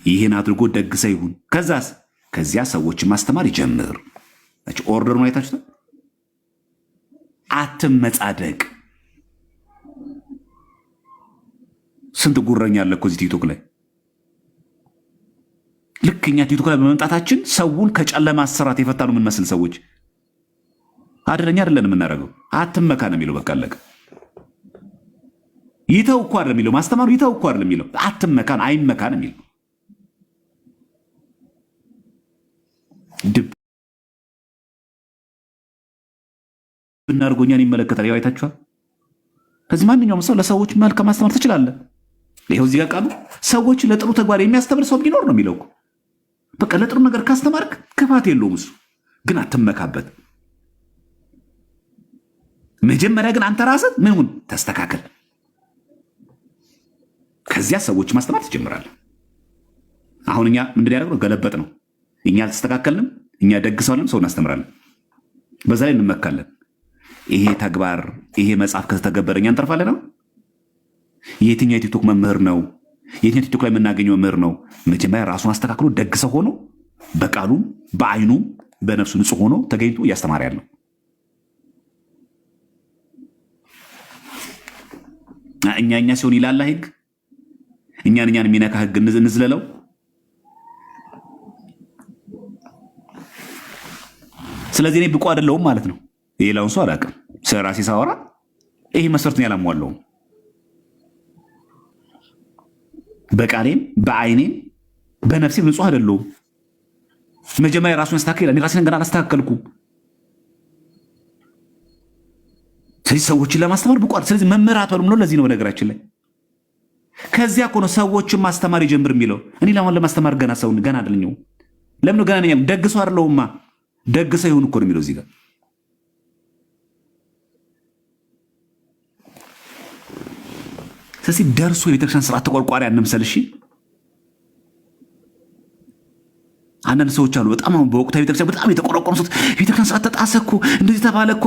ይህን አድርጎ ደግሰ ይሁን። ከዛስ ከዚያ ሰዎችን ማስተማር ይጀምር። ኦርደር ነው አይታችሁታል። አትመጻደቅ። ስንት ጉረኛ አለ እኮ እዚህ ቲክቶክ ላይ። ልክ እኛ ቲክቶክ ላይ በመምጣታችን ሰውን ከጨለማ አሰራት የፈታ ነው የምንመስል ሰዎች አደረኛ አይደለን የምናደርገው። አትመካ ነው የሚለው። በቃ አለቀ። ይተው እኮ አይደለም የሚለው ማስተማሩ። ይተው እኮ አይደለም የሚለው አትመካ፣ አይመካ ነው የሚለው። ድብ ብናርጎኛን ይመለከታል። ያው አይታችኋል። ከዚህ ማንኛውም ሰው ለሰዎች መልካም ማስተማር ትችላለህ። ይኸው እዚህ ጋር ቃሉ ሰዎች ለጥሩ ተግባር የሚያስተምር ሰው ቢኖር ነው የሚለው። በቃ ለጥሩ ነገር ካስተማርክ ክፋት የለውም እሱ። ግን አትመካበት። መጀመሪያ ግን አንተ ራስህ ምን ሁን? ተስተካከል። ከዚያ ሰዎች ማስተማር ትጀምራለህ። አሁን እኛ ምንድን ያደረግነው? ገለበጥ ነው። እኛ አልተስተካከልንም። እኛ ደግሰዋለን፣ ሰው እናስተምራለን፣ በዛ ላይ እንመካለን። ይሄ ተግባር ይሄ መጽሐፍ ከተተገበረ እኛ እንተርፋለን ነው። የትኛው የቲክቶክ መምህር ነው? የትኛው ቲክቶክ ላይ የምናገኘው መምህር ነው? መጀመሪያ ራሱን አስተካክሎ ደግሰው ሆኖ በቃሉም በአይኑም በነፍሱ ንጹህ ሆኖ ተገኝቶ እያስተማረ ያለው። እኛ ሲሆን ይላላ ህግ እኛን የሚነካ ህግ እንዝለለው። ስለዚህ እኔ ብቁ አይደለሁም ማለት ነው። ሌላውን ሰው አላውቅም። ስለ ራሴ ሳወራ ይሄ መስፈርትን ያላሟላውም። በቃሌም በአይኔም በነፍሴም ንጹህ አይደለሁም። መጀመሪያ ራሱን ያስተካክል። እኔ ራሴን ገና አላስተካከልኩም። ስለዚህ ሰዎችን ለማስተማር ብቁ አይደል። ስለዚህ መምህር አትበሉም ነው። ለዚህ ነው በነገራችን ላይ ከዚያ እኮ ነው ሰዎችን ማስተማር ይጀምር የሚለው። እኔ ለማስተማር ገና ሰውን ገና አይደለኝም። ለምን ገና ነኝ? ደግሰው አይደለሁማ። ደግሰው ይሁን እኮ ነው የሚለው እዚህ ጋር። ስለዚህ ደርሶ የቤተክርስቲያን ስርዓት ተቆርቋሪ አንምሰል። እሺ አንዳንድ ሰዎች አሉ በጣም አሁን በወቅታዊ ቤተክርስቲያን በጣም የተቆረቆሩ ሰዎች ቤተክርስቲያን ስርዓት ተጣሰ እኮ እንደዚህ ተባለ እኮ።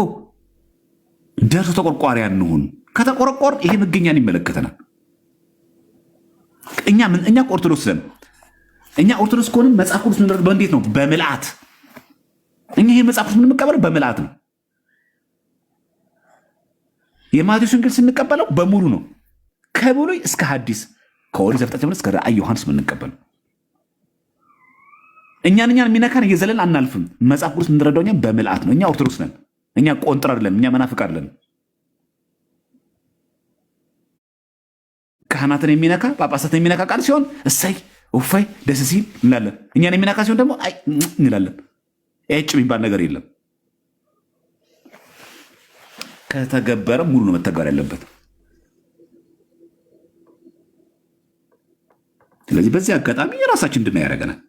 ደርሶ ተቆርቋሪ አንሁን። ከተቆረቆር ይሄ መገኛን ይመለከተናል። እኛ ኦርቶዶክስ ነን። እኛ ኦርቶዶክስ ከሆንን መጽሐፍ ቅዱስ በእንዴት ነው? በምልአት። እኛ ይሄ መጽሐፍ ቅዱስ የምንቀበለው በምልአት ነው። የማቴዎስ ወንጌል ስንቀበለው በሙሉ ነው። ከብሉይ እስከ ሐዲስ ከኦሪት ዘፍጥረት ጀምሮ እስከ ራዕየ ዮሐንስ የምንቀበለው። እኛን የሚነካን እየዘለን አናልፍም። መጽሐፍ ቅዱስ የምንረዳው እኛ በምልአት ነው። እኛ ኦርቶዶክስ ነን። እኛ ቆንጥር አይደለም። እኛ መናፍቅ አይደለም። ካህናትን የሚነካ ጳጳሳትን የሚነካ ቃል ሲሆን እሰይ እፎይ ደስ ሲል እንላለን። እኛን የሚነካ ሲሆን ደግሞ አይ እንላለን። ኤጭ የሚባል ነገር የለም። ከተገበረ ሙሉ ነው መተግበር ያለበት። ስለዚህ በዚህ አጋጣሚ የራሳችን እንድናይ ያደርገናል።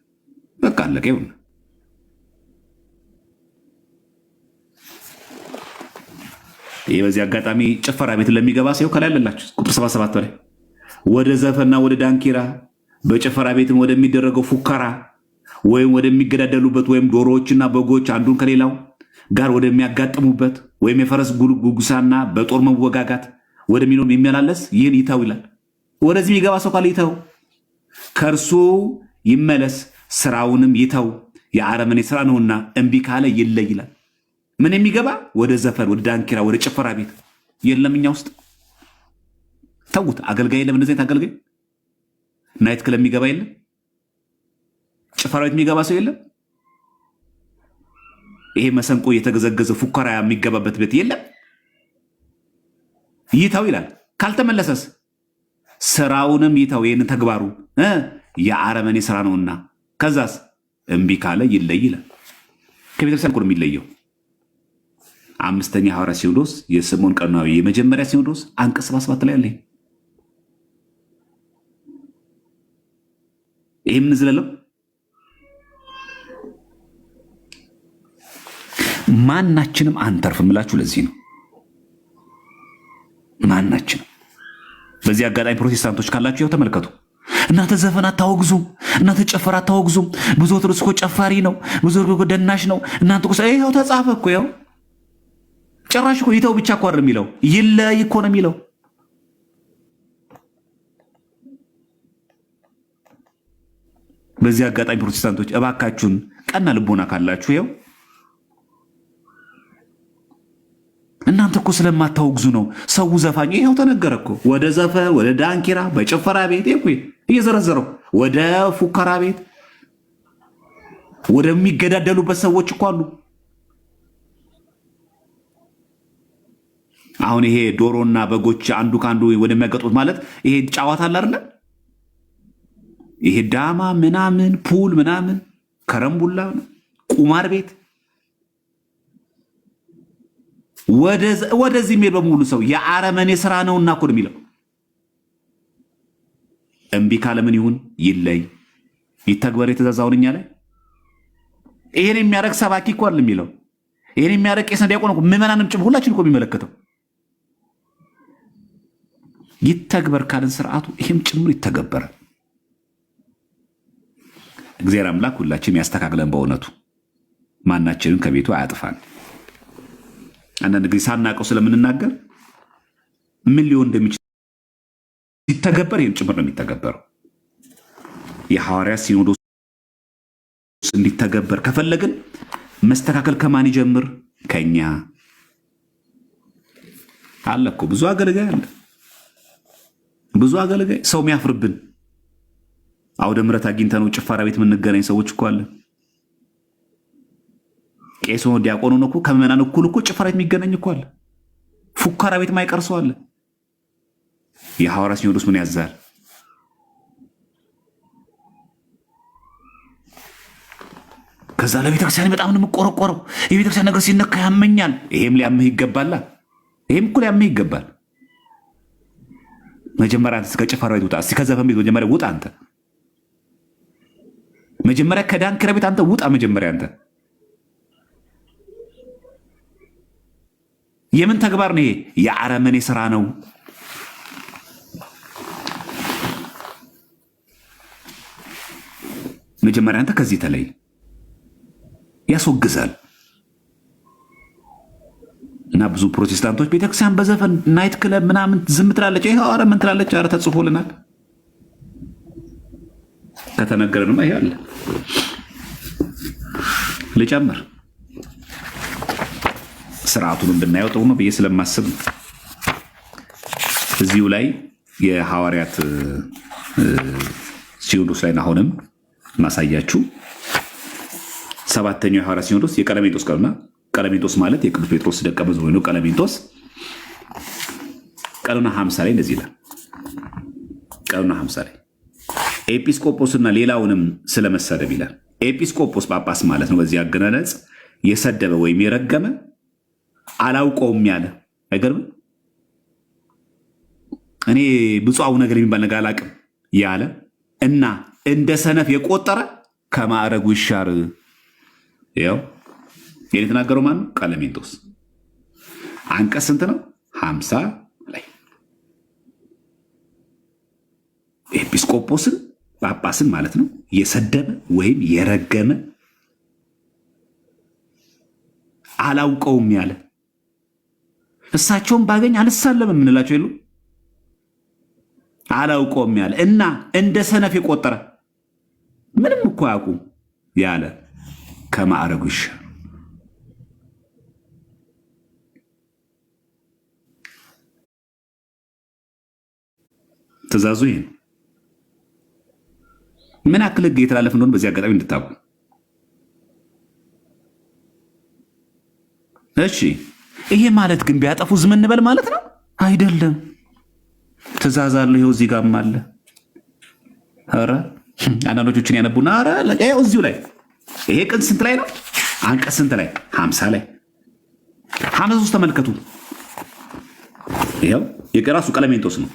በቃ አለቀ። ይሁን። ይህ በዚህ አጋጣሚ ጭፈራ ቤት ለሚገባ ሰው ከላይ ያለላችሁ ቁጥር 77 ላይ ወደ ዘፈንና ወደ ዳንኪራ በጭፈራ ቤትም ወደሚደረገው ፉከራ ወይም ወደሚገዳደሉበት ወይም ዶሮዎችና በጎች አንዱን ከሌላው ጋር ወደሚያጋጥሙበት ወይም የፈረስ ጉጉሳና በጦር መወጋጋት ወደሚኖር የሚመላለስ ይህን ይተው ይላል። ወደዚህ የሚገባ ሰው ካለ ይተው፣ ከእርሱ ይመለስ፣ ስራውንም ይተው፣ የአረመኔ ስራ ነውና እምቢ ካለ ይለይ ይላል። ምን የሚገባ? ወደ ዘፈን፣ ወደ ዳንኪራ፣ ወደ ጭፈራ ቤት የለም። እኛ ውስጥ ተውት። አገልጋይ የለም። እንደዚህ አገልጋይ ናይት ክለብ የሚገባ የለም? ጭፈራ ቤት የሚገባ ሰው የለም? ይሄ መሰንቆ የተገዘገዘ ፉከራ የሚገባበት ቤት የለም? ይተው ይላል። ካልተመለሰስ ስራውንም ይተው፣ ይህን ተግባሩ የአረመኔ ስራ ነውና። ከዛስ እምቢ ካለ ይለይ ይላል። ከቤተክርስቲያን ነው የሚለየው። አምስተኛ ሐዋርያ ሲኖዶስ የስምዖን ቀዳማዊ የመጀመሪያ ሲኖዶስ አንቀጽ 77 ላይ አለ። ይህም እንዝለለው። ማናችንም አንተርፍም እላችሁ ለዚህ ነው። ማናችንም። በዚህ አጋጣሚ ፕሮቴስታንቶች ካላችሁ ያው ተመልከቱ። እናንተ ዘፈን አታወግዙም፣ እናንተ ጨፈር አታወግዙም። ብዙ ኦርቶዶክስ እኮ ጨፋሪ ነው፣ ብዙ እኮ ደናሽ ነው። እናንተ እኮ ይኸው ተጻፈ እኮ ያው ጭራሽ እኮ ይተው ብቻ እኮ አይደለም የሚለው ይለይ እኮ ነው የሚለው። በዚህ አጋጣሚ ፕሮቴስታንቶች እባካችሁን ቀና ልቦና ካላችሁ ይኸው እናንተ እኮ ስለማታወግዙ ነው ሰው ዘፋኝ ይኸው ተነገረ እኮ ወደ ዘፈን ወደ ዳንኪራ በጭፈራ ቤት እየዘረዘረው ወደ ፉከራ ቤት ወደሚገዳደሉበት ሰዎች እኮ አሉ። አሁን ይሄ ዶሮና በጎች አንዱ ከአንዱ ወደሚያገጡት ማለት ይሄ ጨዋታ አለ አይደለ? ይሄ ዳማ ምናምን ፑል ምናምን ከረምቡላ ቁማር ቤት ወደዚህ የሚሄድ በሙሉ ሰው የአረመኔ ስራ ነውና እኮ ነው የሚለው። እምቢ ካለ ምን ይሁን? ይለይ፣ ይተግበር የተዛዛውን እኛ ላይ። ይሄን የሚያደርግ ሰባኪ እኮ አይደለም የሚለው። ይሄን የሚያደርግ ቄስ ዲያቆን እኮ ምዕመናንም ጭምር ሁላችን እኮ የሚመለከተው። ይተግበር ካልን ስርዓቱ ይሄም ጭምር ይተገበራል። እግዚአብሔር አምላክ ሁላችንም ያስተካክለን። በእውነቱ ማናችንም ከቤቱ አያጥፋን። አንዳንድ ጊዜ ሳናቀው ስለምንናገር ምን ሊሆን እንደሚችል ሲተገበር ይህም ጭምር ነው የሚተገበረው። የሐዋርያት ሲኖዶስ እንዲተገበር ከፈለግን መስተካከል ከማን ይጀምር? ከኛ አለ እኮ ብዙ አገልጋይ አለ፣ ብዙ አገልጋይ ሰው የሚያፍርብን አውደ ምሕረት አግኝተነው ጭፈራ ቤት የምንገናኝ ሰዎች እኮ አለ። ቄስ ሆኖ ዲያቆን ሆኖ እኮ ከምዕመናን እኩል እኮ ጭፈራ ቤት የሚገናኝ እኮ አለ። ፉከራ ቤት ማይቀር ሰው አለ። የሐዋርያት ሲኖዶስ ምን ያዛል? ከዛ ለቤተክርስቲያን በጣም ነው የምቆረቆረው፣ የቤተክርስቲያን ነገር ሲነካ ያመኛል። ይሄም ሊያምህ ይገባል። ይሄም እኮ ሊያምህ ይገባል። መጀመሪያ አንተ ከጭፈራ ቤት ውጣ። እስኪ ከዘፈን ቤት መጀመሪያ ውጣ። አንተ መጀመሪያ ከዳንኪራ ቤት አንተ ውጣ። መጀመሪያ አንተ የምን ተግባር ነው ይሄ? የአረመኔ ስራ ነው። መጀመሪያ አንተ ከዚህ ተለይ። ያስወግዛል። እና ብዙ ፕሮቴስታንቶች ቤተክርስቲያን በዘፈን ናይት ክለብ ምናምን ዝም ትላለች። ይሄ ኧረ ምን ትላለች? ኧረ ተጽፎልናል። ከተነገረንማ ይሄ አለ። ልጨምር ስርዓቱን ብናየው ጥሩ ነው ብዬ ስለማስብ እዚሁ ላይ የሐዋርያት ሲኖዶስ ላይ አሁንም ማሳያችሁ ሰባተኛው የሐዋርያት ሲኖዶስ የቀለሜንጦስ ቀኑና ቀለሜንጦስ ማለት የቅዱስ ጴጥሮስ ደቀ መዝሙር ነው። ቀለሜንጦስ ቀኑና 50 ላይ እንደዚህ ይላል። ቀኑና 50 ላይ ኤጲስቆጶስና ሌላውንም ስለመሰደብ ይላል። ኤጲስቆጶስ ጳጳስ ማለት ነው። በዚህ አገላለጽ የሰደበ ወይም የረገመ አላውቀውም ያለ አይገርምም? እኔ ብፁዕ አቡነ ነገር የሚባል ነገር አላውቅም ያለ እና እንደ ሰነፍ የቆጠረ ከማዕረጉ ይሻር። ያው ይህን የተናገረው ማን ነው? ቀለሜንጦስ። አንቀጽ ስንት ነው? 50 ላይ ኤጲስቆጶስን ጳጳስን ማለት ነው የሰደበ ወይም የረገመ አላውቀውም ያለ እሳቸውን ባገኝ አልሳለም የምንላቸው የሉ አላውቀውም ያለ እና እንደ ሰነፍ የቆጠረ ምንም እኮ አያውቁም ያለ ከማዕረጉ ይሻር። ትእዛዙ ይሄ ነው። ምን ያክል ህግ የተላለፍ እንደሆነ በዚህ አጋጣሚ እንድታውቁ። እሺ ይሄ ማለት ግን ቢያጠፉ ዝም እንበል ማለት ነው አይደለም። ትእዛዝ አለ። ይኸው እዚህ ጋርም አለ። ኧረ አንዳንዶቹን ያነቡና ኧረ ይኸው እዚሁ ላይ ይሄ ቅጽ ስንት ላይ ነው? አንቀጽ ስንት ላይ? 50 ላይ 53 ተመልከቱ። ይኸው የራሱ ቀለሜንጦስ ነው።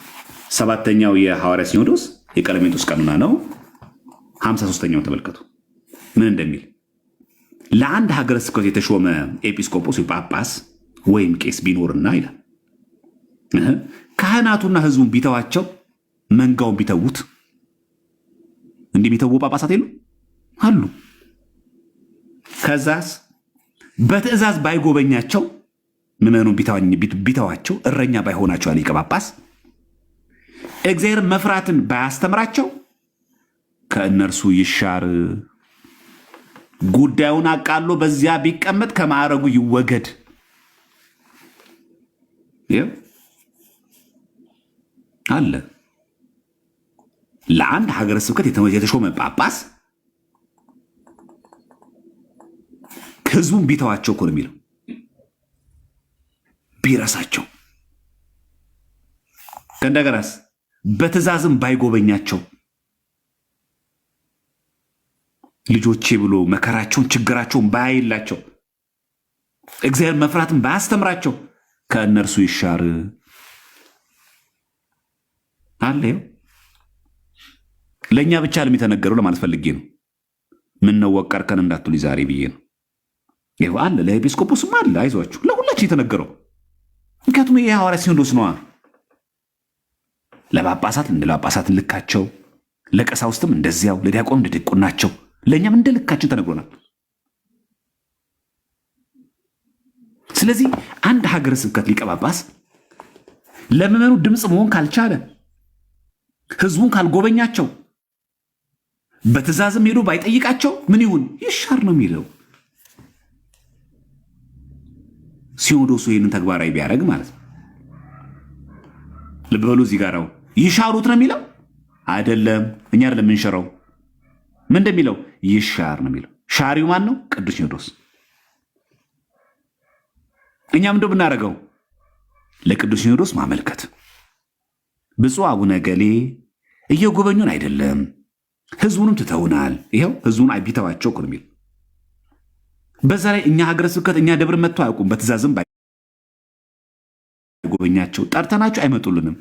7ኛው የሐዋርያ ሲኖዶስ የቀለሜንጦስ ቀኖና ነው። 53ኛው ተመልከቱ ምን እንደሚል። ለአንድ ሀገረ ስብከት የተሾመ ኤጲስቆጶስ ጳጳስ ወይም ቄስ ቢኖርና ይላል ካህናቱና ህዝቡን ቢተዋቸው መንጋውን ቢተዉት። እንዲህ ቢተዉ ጳጳሳት የሉ አሉ። ከዛስ በትእዛዝ ባይጎበኛቸው ምዕመኑን ቢተዋቸው እረኛ ባይሆናቸው ሊቀ ጳጳስ እግዚአብሔር መፍራትን ባያስተምራቸው ከእነርሱ ይሻር። ጉዳዩን አቃሎ በዚያ ቢቀመጥ ከማዕረጉ ይወገድ። አለ ለአንድ ሀገረ ስብከት የተሾመ ጳጳስ ህዝቡን ቢተዋቸው እኮ ነው የሚለው፣ ቢረሳቸው። ከእንደገናስ በትእዛዝም ባይጎበኛቸው ልጆቼ ብሎ መከራቸውን ችግራቸውን ባያይላቸው እግዚአብሔር መፍራትን ባያስተምራቸው ከእነርሱ ይሻር አለ። ለእኛ ብቻ ለሚተነገረው ለማለት ፈልጌ ነው። ምን ነው ወቀርከን እንዳትሉ ዛሬ ብዬ ነው። ይኸው አለ ለኤጲስቆጶስም አለ። አይዟችሁ ለሁላችን የተነገረው። ምክንያቱም ይሄ ሐዋርያ ሲኖዶስ ነዋ። ለጳጳሳት እንደ ጳጳሳት ልካቸው፣ ለቀሳውስትም እንደዚያው፣ ለዲያቆንም እንደ ዲቁናቸው፣ ለእኛም እንደ ልካችን ተነግሮናል። ስለዚህ አንድ ሀገረ ስብከት ሊቀ ጳጳስ ለምዕመኑ ድምፅ መሆን ካልቻለ፣ ህዝቡን ካልጎበኛቸው፣ በትእዛዝም ሄዶ ባይጠይቃቸው ምን ይሁን? ይሻር ነው የሚለው። ሲኖዶሱ ይህንን ተግባራዊ ቢያደርግ ማለት ነው። ልብ በሉ እዚህ ጋር ይሻሩት ነው የሚለው አይደለም። እኛ አይደለም የምንሽረው። ምን እንደሚለው ይሻር ነው የሚለው። ሻሪው ማን ነው? ቅዱስ ሲኖዶስ። እኛም እንደው ብናደርገው ለቅዱስ ሲኖዶስ ማመልከት፣ ብፁዕ አቡነ ገሌ እየጎበኙን አይደለም፣ ህዝቡንም ትተውናል። ይኸው ህዝቡን ቢተዋቸው እኮ ነው የሚለው። በዛ ላይ እኛ ሀገረ ስብከት እኛ ደብር መጥቶ አያውቁም። በትእዛዝም ባይጎበኛቸው ጠርተናቸው አይመጡልንም።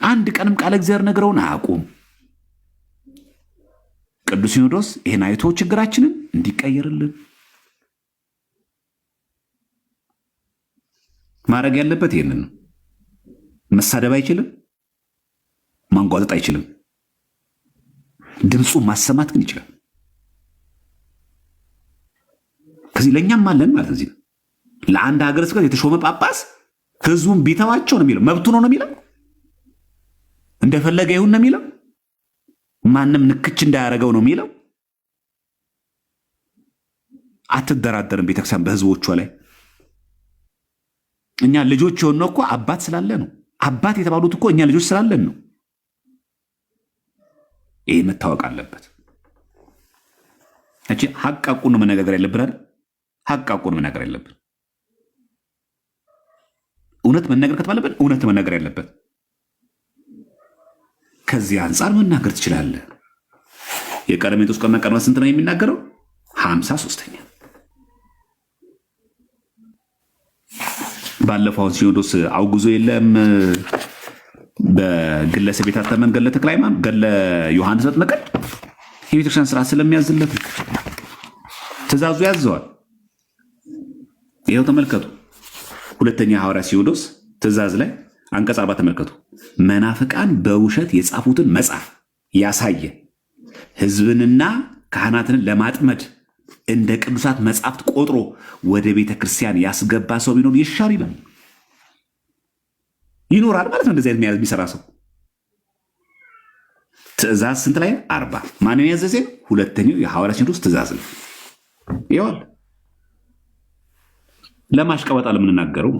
አንድ ቀንም ቃለ እግዚአብሔር ነግረውን አያውቁም። ቅዱስ ሲኖዶስ ይህን አይቶ ችግራችንን እንዲቀየርልን ማድረግ ያለበት ይህንን ነው። መሳደብ አይችልም፣ ማንጓጠጥ አይችልም። ድምፁ ማሰማት ግን ይችላል። ከዚህ ለእኛም አለን ማለት እዚህ ለአንድ ሀገረ ስብከት የተሾመ ጳጳስ ህዝቡን ቢተዋቸው ነው የሚለው። መብቱ ነው የሚለው። እንደፈለገ ይሁን ነው የሚለው። ማንም ንክች እንዳያደርገው ነው የሚለው። አትደራደርም ቤተክርስቲያን በህዝቦቿ ላይ። እኛ ልጆች የሆነው እኮ አባት ስላለ ነው። አባት የተባሉት እኮ እኛ ልጆች ስላለን ነው። ይሄ መታወቅ አለበት። እቺ ሐቅ አቁን መነጋገር ያለብን አይደል? ሐቅ አቁን መነጋገር ያለብን። እውነት መናገር ከተባለብን እውነት መናገር ያለበት። ከዚህ አንጻር መናገር ትችላለህ። የቀለሜንጦስ ቀኖና ስንት ነው የሚናገረው? 53ኛ። ባለፈው ሲኖዶስ አውግዞ የለም በግለሰብ የታተመን ገድለ ተክለ ሃይማኖት፣ ገድለ ዮሐንስ መጥምቅ የቤተክርስቲያን ስርዓት ስለሚያዝለት ትእዛዙ ያዘዋል። ይኸው ተመልከቱ። ሁለተኛ ሐዋርያ ሲኖዶስ ትእዛዝ ላይ አንቀጽ 40 ተመልከቱ። መናፍቃን በውሸት የጻፉትን መጽሐፍ ያሳየ ህዝብንና ካህናትን ለማጥመድ እንደ ቅዱሳት መጽሐፍት ቆጥሮ ወደ ቤተ ክርስቲያን ያስገባ ሰው ቢኖር ይሻር ይላል። ይኖራል ማለት ነው። እንደዚህ አይነት የሚሰራ ሰው ትእዛዝ ስንት ላይ? 40 ማንን ያዘዘ? ሁለተኛው የሐዋርያ ሲኖዶስ ትእዛዝ ነው። ይዋል ለማሽቀበጣ ለምንናገረው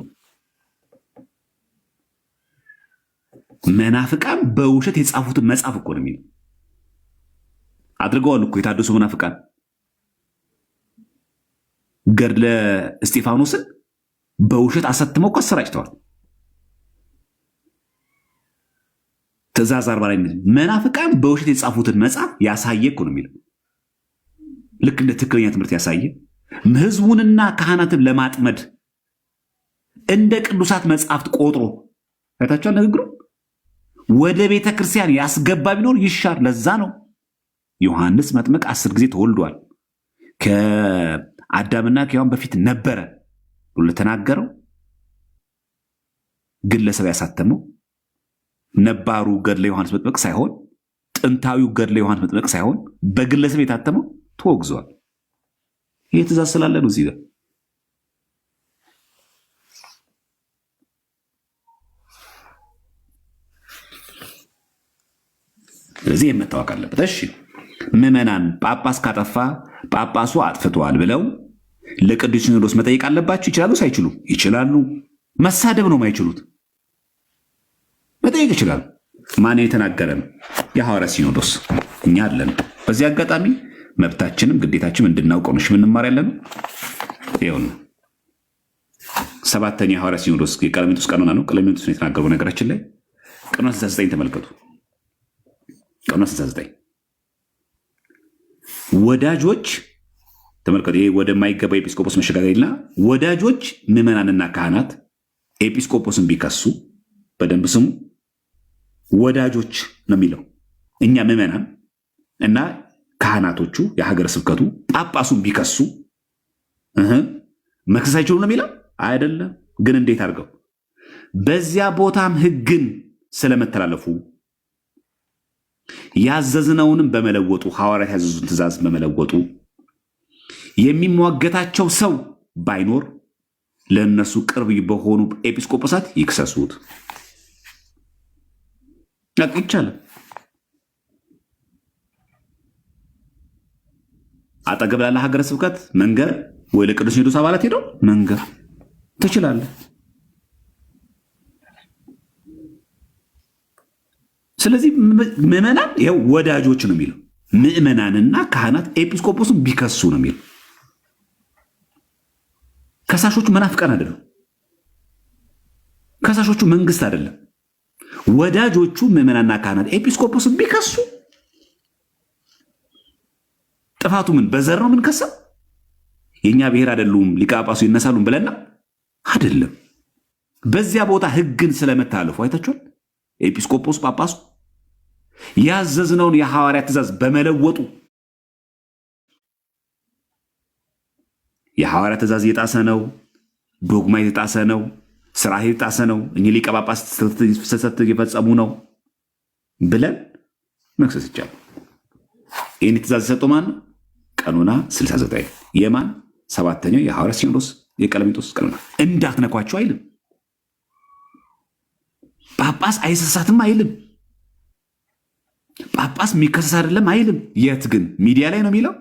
መናፍቃን በውሸት የጻፉትን መጽሐፍ እኮ ነው የሚለው። አድርገዋል እኮ የታደሱ መናፍቃን ገድለ እስጢፋኖስን በውሸት አሳትመው እኮ አሰራጭተዋል። ትእዛዝ 40 ላይ መናፍቃን በውሸት የጻፉትን መጽሐፍ ያሳየ እኮ ነው የሚለው። ልክ እንደ ትክክለኛ ትምህርት ያሳየ ህዝቡንና ካህናትን ለማጥመድ እንደ ቅዱሳት መጽሐፍት ቆጥሮ አይታችኋል። ንግግሩ ወደ ቤተ ክርስቲያን ያስገባ ቢኖር ይሻር። ለዛ ነው ዮሐንስ መጥምቅ 10 ጊዜ ተወልዷል፣ ከአዳምና ከሔዋን በፊት ነበረ ብሎ ለተናገረው ግለሰብ ያሳተመው ነባሩ ገድለ ዮሐንስ መጥምቅ ሳይሆን ጥንታዊው ገድለ ዮሐንስ መጥምቅ ሳይሆን በግለሰብ የታተመው ተወግዟል። ይህ ትእዛዝ ስላለ ነው እዚህ ጋር። ስለዚህ የመታወቅ አለበት። እሺ ምዕመናን ጳጳስ ካጠፋ ጳጳሱ አጥፍቷል ብለው ለቅዱስ ሲኖዶስ መጠየቅ አለባቸው። ይችላሉ ሳይችሉ? ይችላሉ። መሳደብ ነው ማይችሉት፣ መጠየቅ ይችላሉ። ማን የተናገረን? የሐዋርያት ሲኖዶስ። እኛ አለን። በዚህ አጋጣሚ መብታችንም ግዴታችንም እንድናውቀው ነው ምንማር ያለ ነው። ይሁን 7ኛ የሐዋርያት ሲኖዶስ የቀለሜንጦስ ቀኖና ነው። ቀለሜንጦስ ነው የተናገረው። ነገራችን ላይ ቀኖና 69 ተመልከቱ። ቀኖና 69 ወዳጆች ተመልከቱ። ይሄ ወደማይገባ ኤጲስቆጶስ መሸጋገሪና ወዳጆች ምዕመናንና ካህናት ኤጲስቆጶስን ቢከሱ በደንብ ስሙ። ወዳጆች ነው የሚለው። እኛ ምዕመናን እና ካህናቶቹ የሀገረ ስብከቱ ጳጳሱን ቢከሱ መክሰስ አይችሉ ነው የሚለው አይደለም። ግን እንዴት አድርገው? በዚያ ቦታም ሕግን ስለመተላለፉ ያዘዝነውንም በመለወጡ ሐዋርያት ያዘዙን ትእዛዝ በመለወጡ የሚሟገታቸው ሰው ባይኖር ለእነሱ ቅርብ በሆኑ ኤጲስቆጶሳት ይክሰሱት። ይቻላል። አጠገብ ላለ ሀገረ ስብከት መንገር ወይ ለቅዱስ ሲኖዶስ አባላት ሄደው መንገር ትችላለህ። ስለዚህ ምዕመናን ይኸው ወዳጆች ነው የሚለው። ምዕመናንና ካህናት ኤጲስቆጶስን ቢከሱ ነው የሚለው። ከሳሾቹ መናፍቃን አይደለም። ከሳሾቹ መንግስት አይደለም። ወዳጆቹ ምዕመናንና ካህናት ኤጲስቆጶስን ቢከሱ ጥፋቱ ምን? በዘር ነው ምን ከሰው? የእኛ ብሔር አይደሉም ሊቀ ጳጳሱ ይነሳሉም ብለና አይደለም። በዚያ ቦታ ሕግን ስለመታለፉ አይታችኋል። ኤጲስቆጶስ ጳጳሱ ያዘዝነውን የሐዋርያት ትእዛዝ በመለወጡ የሐዋርያት ትእዛዝ የጣሰ ነው፣ ዶግማ የጣሰ ነው፣ ስርዓት የጣሰ ነው፣ እኚህ ሊቀ ጳጳስ ስህተት የፈጸሙ ነው ብለን መክሰስ ይቻላል። ይህን ትእዛዝ የሰጠው ማን ነው? ቀኖና 69 የማን? 7ኛው የሐዋርያት ሲኖዶስ የቀለሜንጦስ ቀኖና። እንዳትነኳቸው አይልም። ጳጳስ አይሰሳትም አይልም። ጳጳስ የሚከሰስ አይደለም አይልም። የት ግን? ሚዲያ ላይ ነው የሚለው።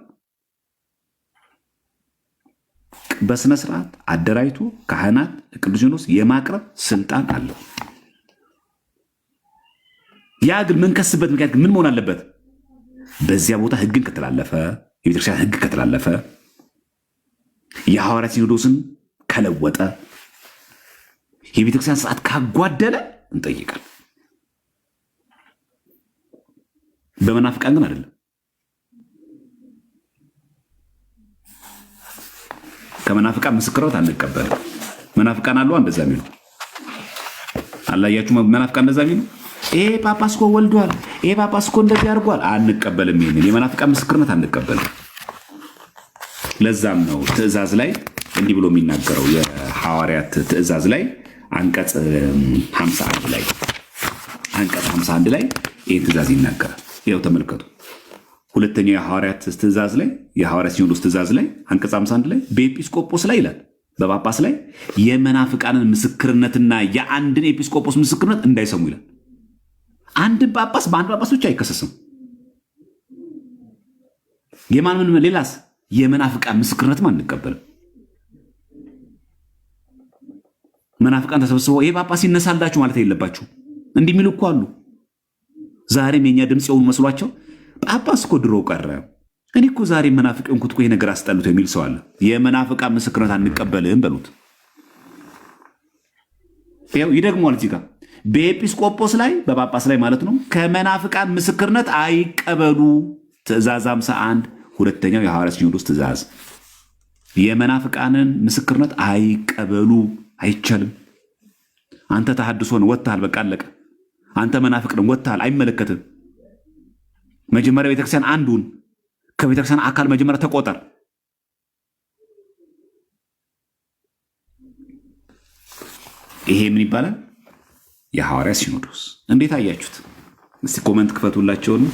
በስነ ስርዓት አደራጅቶ ካህናት ለቅዱስ ሲኖዶስ የማቅረብ ስልጣን አለው። ያ ግን ምንከስበት ምክንያት ምን መሆን አለበት? በዚያ ቦታ ሕግን ከተላለፈ፣ የቤተክርስቲያን ሕግ ከተላለፈ፣ የሐዋርያት ሲኖዶስን ከለወጠ፣ የቤተክርስቲያን ስርዓት ካጓደለ እንጠይቃለን። በመናፍቃን ግን አይደለም። ከመናፍቃን ምስክርነት አንቀበልም። መናፍቃን አሉ እንደዛ የሚሉ አላያችሁ? መናፍቃን እንደዛ የሚሉ ይሄ ጳጳስ እኮ ወልዷል፣ ይሄ ጳጳስ እኮ እንደዚህ አድርጓል፣ አንቀበልም። ይሄንን የመናፍቃን ምስክርነት አንቀበልም። ለዛም ነው ትእዛዝ ላይ እንዲህ ብሎ የሚናገረው የሐዋርያት ትእዛዝ ላይ አንቀጽ 51 ላይ ይህን ትእዛዝ ይናገራል። ይኸው ተመልከቱ። ሁለተኛው የሐዋርያት ትእዛዝ ላይ የሐዋርያት ሲኖዶስ ትእዛዝ ላይ አንቀጽ 51 ላይ በኤጲስቆጶስ ላይ ይላል፣ በጳጳስ ላይ የመናፍቃንን ምስክርነትና የአንድን ኤጲስቆጶስ ምስክርነት እንዳይሰሙ ይላል። አንድን ጳጳስ በአንድ ጳጳስ ብቻ አይከሰስም። የማን ሌላስ? የመናፍቃን ምስክርነትም አንቀበልም። መናፍቃን ተሰብስበው ይሄ ጳጳስ ይነሳላችሁ ማለት የለባችሁ እንዲህ የሚሉ እኮ አሉ። ዛሬም የኛ ድምፅ የሆኑ መስሏቸው ጳጳስ እኮ ድሮ ቀረ። እኔ እኮ ዛሬ መናፍቅ እንኩት ይሄ ነገር አስጠሉት የሚል ሰው አለ። የመናፍቃ ምስክርነት አንቀበልህም በሉት። ያው ይደግመዋል እዚህ ጋር በኤጲስቆጶስ ላይ በጳጳስ ላይ ማለት ነው። ከመናፍቃን ምስክርነት አይቀበሉ። ትእዛዝ 51 ሁለተኛው የሐዋርያት ሲኖዶስ ትእዛዝ የመናፍቃንን ምስክርነት አይቀበሉ። አይቻልም። አንተ ተሐድሶን ወጥተሃል፣ በቃ አለቀ። አንተ መናፍቅን ወጥተሃል፣ አይመለከትም። መጀመሪያ ቤተክርስቲያን አንዱን ከቤተክርስቲያን አካል መጀመሪያ ተቆጠር። ይሄ ምን ይባላል? የሐዋርያት ሲኖዶስ። እንዴት አያችሁት? እስቲ ኮመንት ክፈቱላቸውን።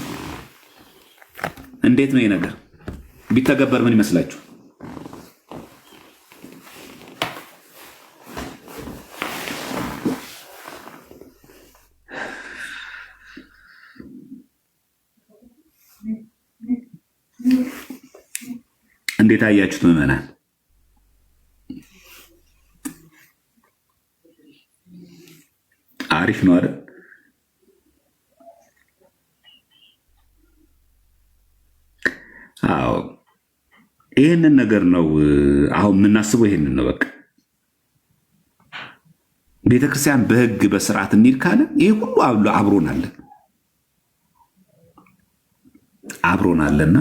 እንዴት ነው ይሄ ነገር ቢተገበር ምን ይመስላችሁ? እንዴት አያችሁት ምዕመናን? አሪፍ ነው አይደል? አዎ ይህንን ነገር ነው አሁን የምናስበው። ይህንን ነው በቃ ቤተክርስቲያን በህግ በስርዓት እንሂድ ካለ ይህ ሁሉ አብሮናለና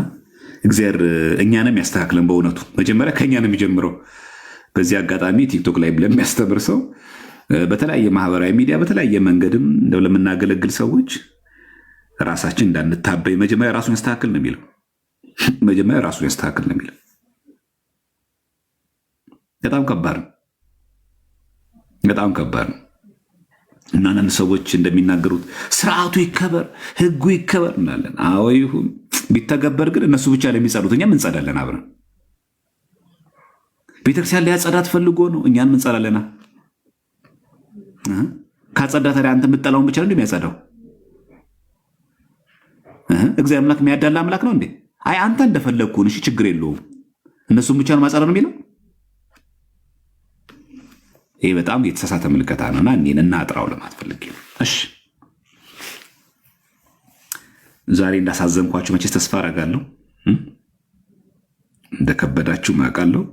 እግዚአብሔር እኛንም ያስተካክለን። በእውነቱ መጀመሪያ ከእኛ ነው የሚጀምረው። በዚህ አጋጣሚ ቲክቶክ ላይ ለሚያስተምር ሰው በተለያየ ማህበራዊ ሚዲያ በተለያየ መንገድም እንደው ለምናገለግል ሰዎች ራሳችን እንዳንታበይ መጀመሪያ ራሱን ያስተካክል ነው የሚለው። መጀመሪያ ራሱን ያስተካክል ነው የሚለው። በጣም ከባድ ነው፣ በጣም ከባድ ነው። እና አንዳንድ ሰዎች እንደሚናገሩት ስርዓቱ ይከበር፣ ህጉ ይከበር እናለን። አዎ ይሁን፣ ቢተገበር ግን እነሱ ብቻ ለሚጸዱት እኛም እንጸዳለን አብረን። ቤተክርስቲያን ሊያጸዳት ፈልጎ ነው፣ እኛን እንጸዳለና። ካጸዳ ታዲያ አንተ የምጠላውን ብቻ ነው እንደሚያጸዳው? እግዚአብሔር አምላክ የሚያዳላ አምላክ ነው እንዴ? አይ አንተ እንደፈለግኩን እሺ፣ ችግር የለውም እነሱም ብቻ ነው ማጸዳ ነው የሚለው። ይሄ በጣም የተሳሳተ ምልከታ ነውና እኔን እናጥራው ለማለት ፈልጌ ነው። እሺ ዛሬ እንዳሳዘንኳችሁ መቼስ ተስፋ አደርጋለሁ፣ እንደከበዳችሁ አውቃለሁ።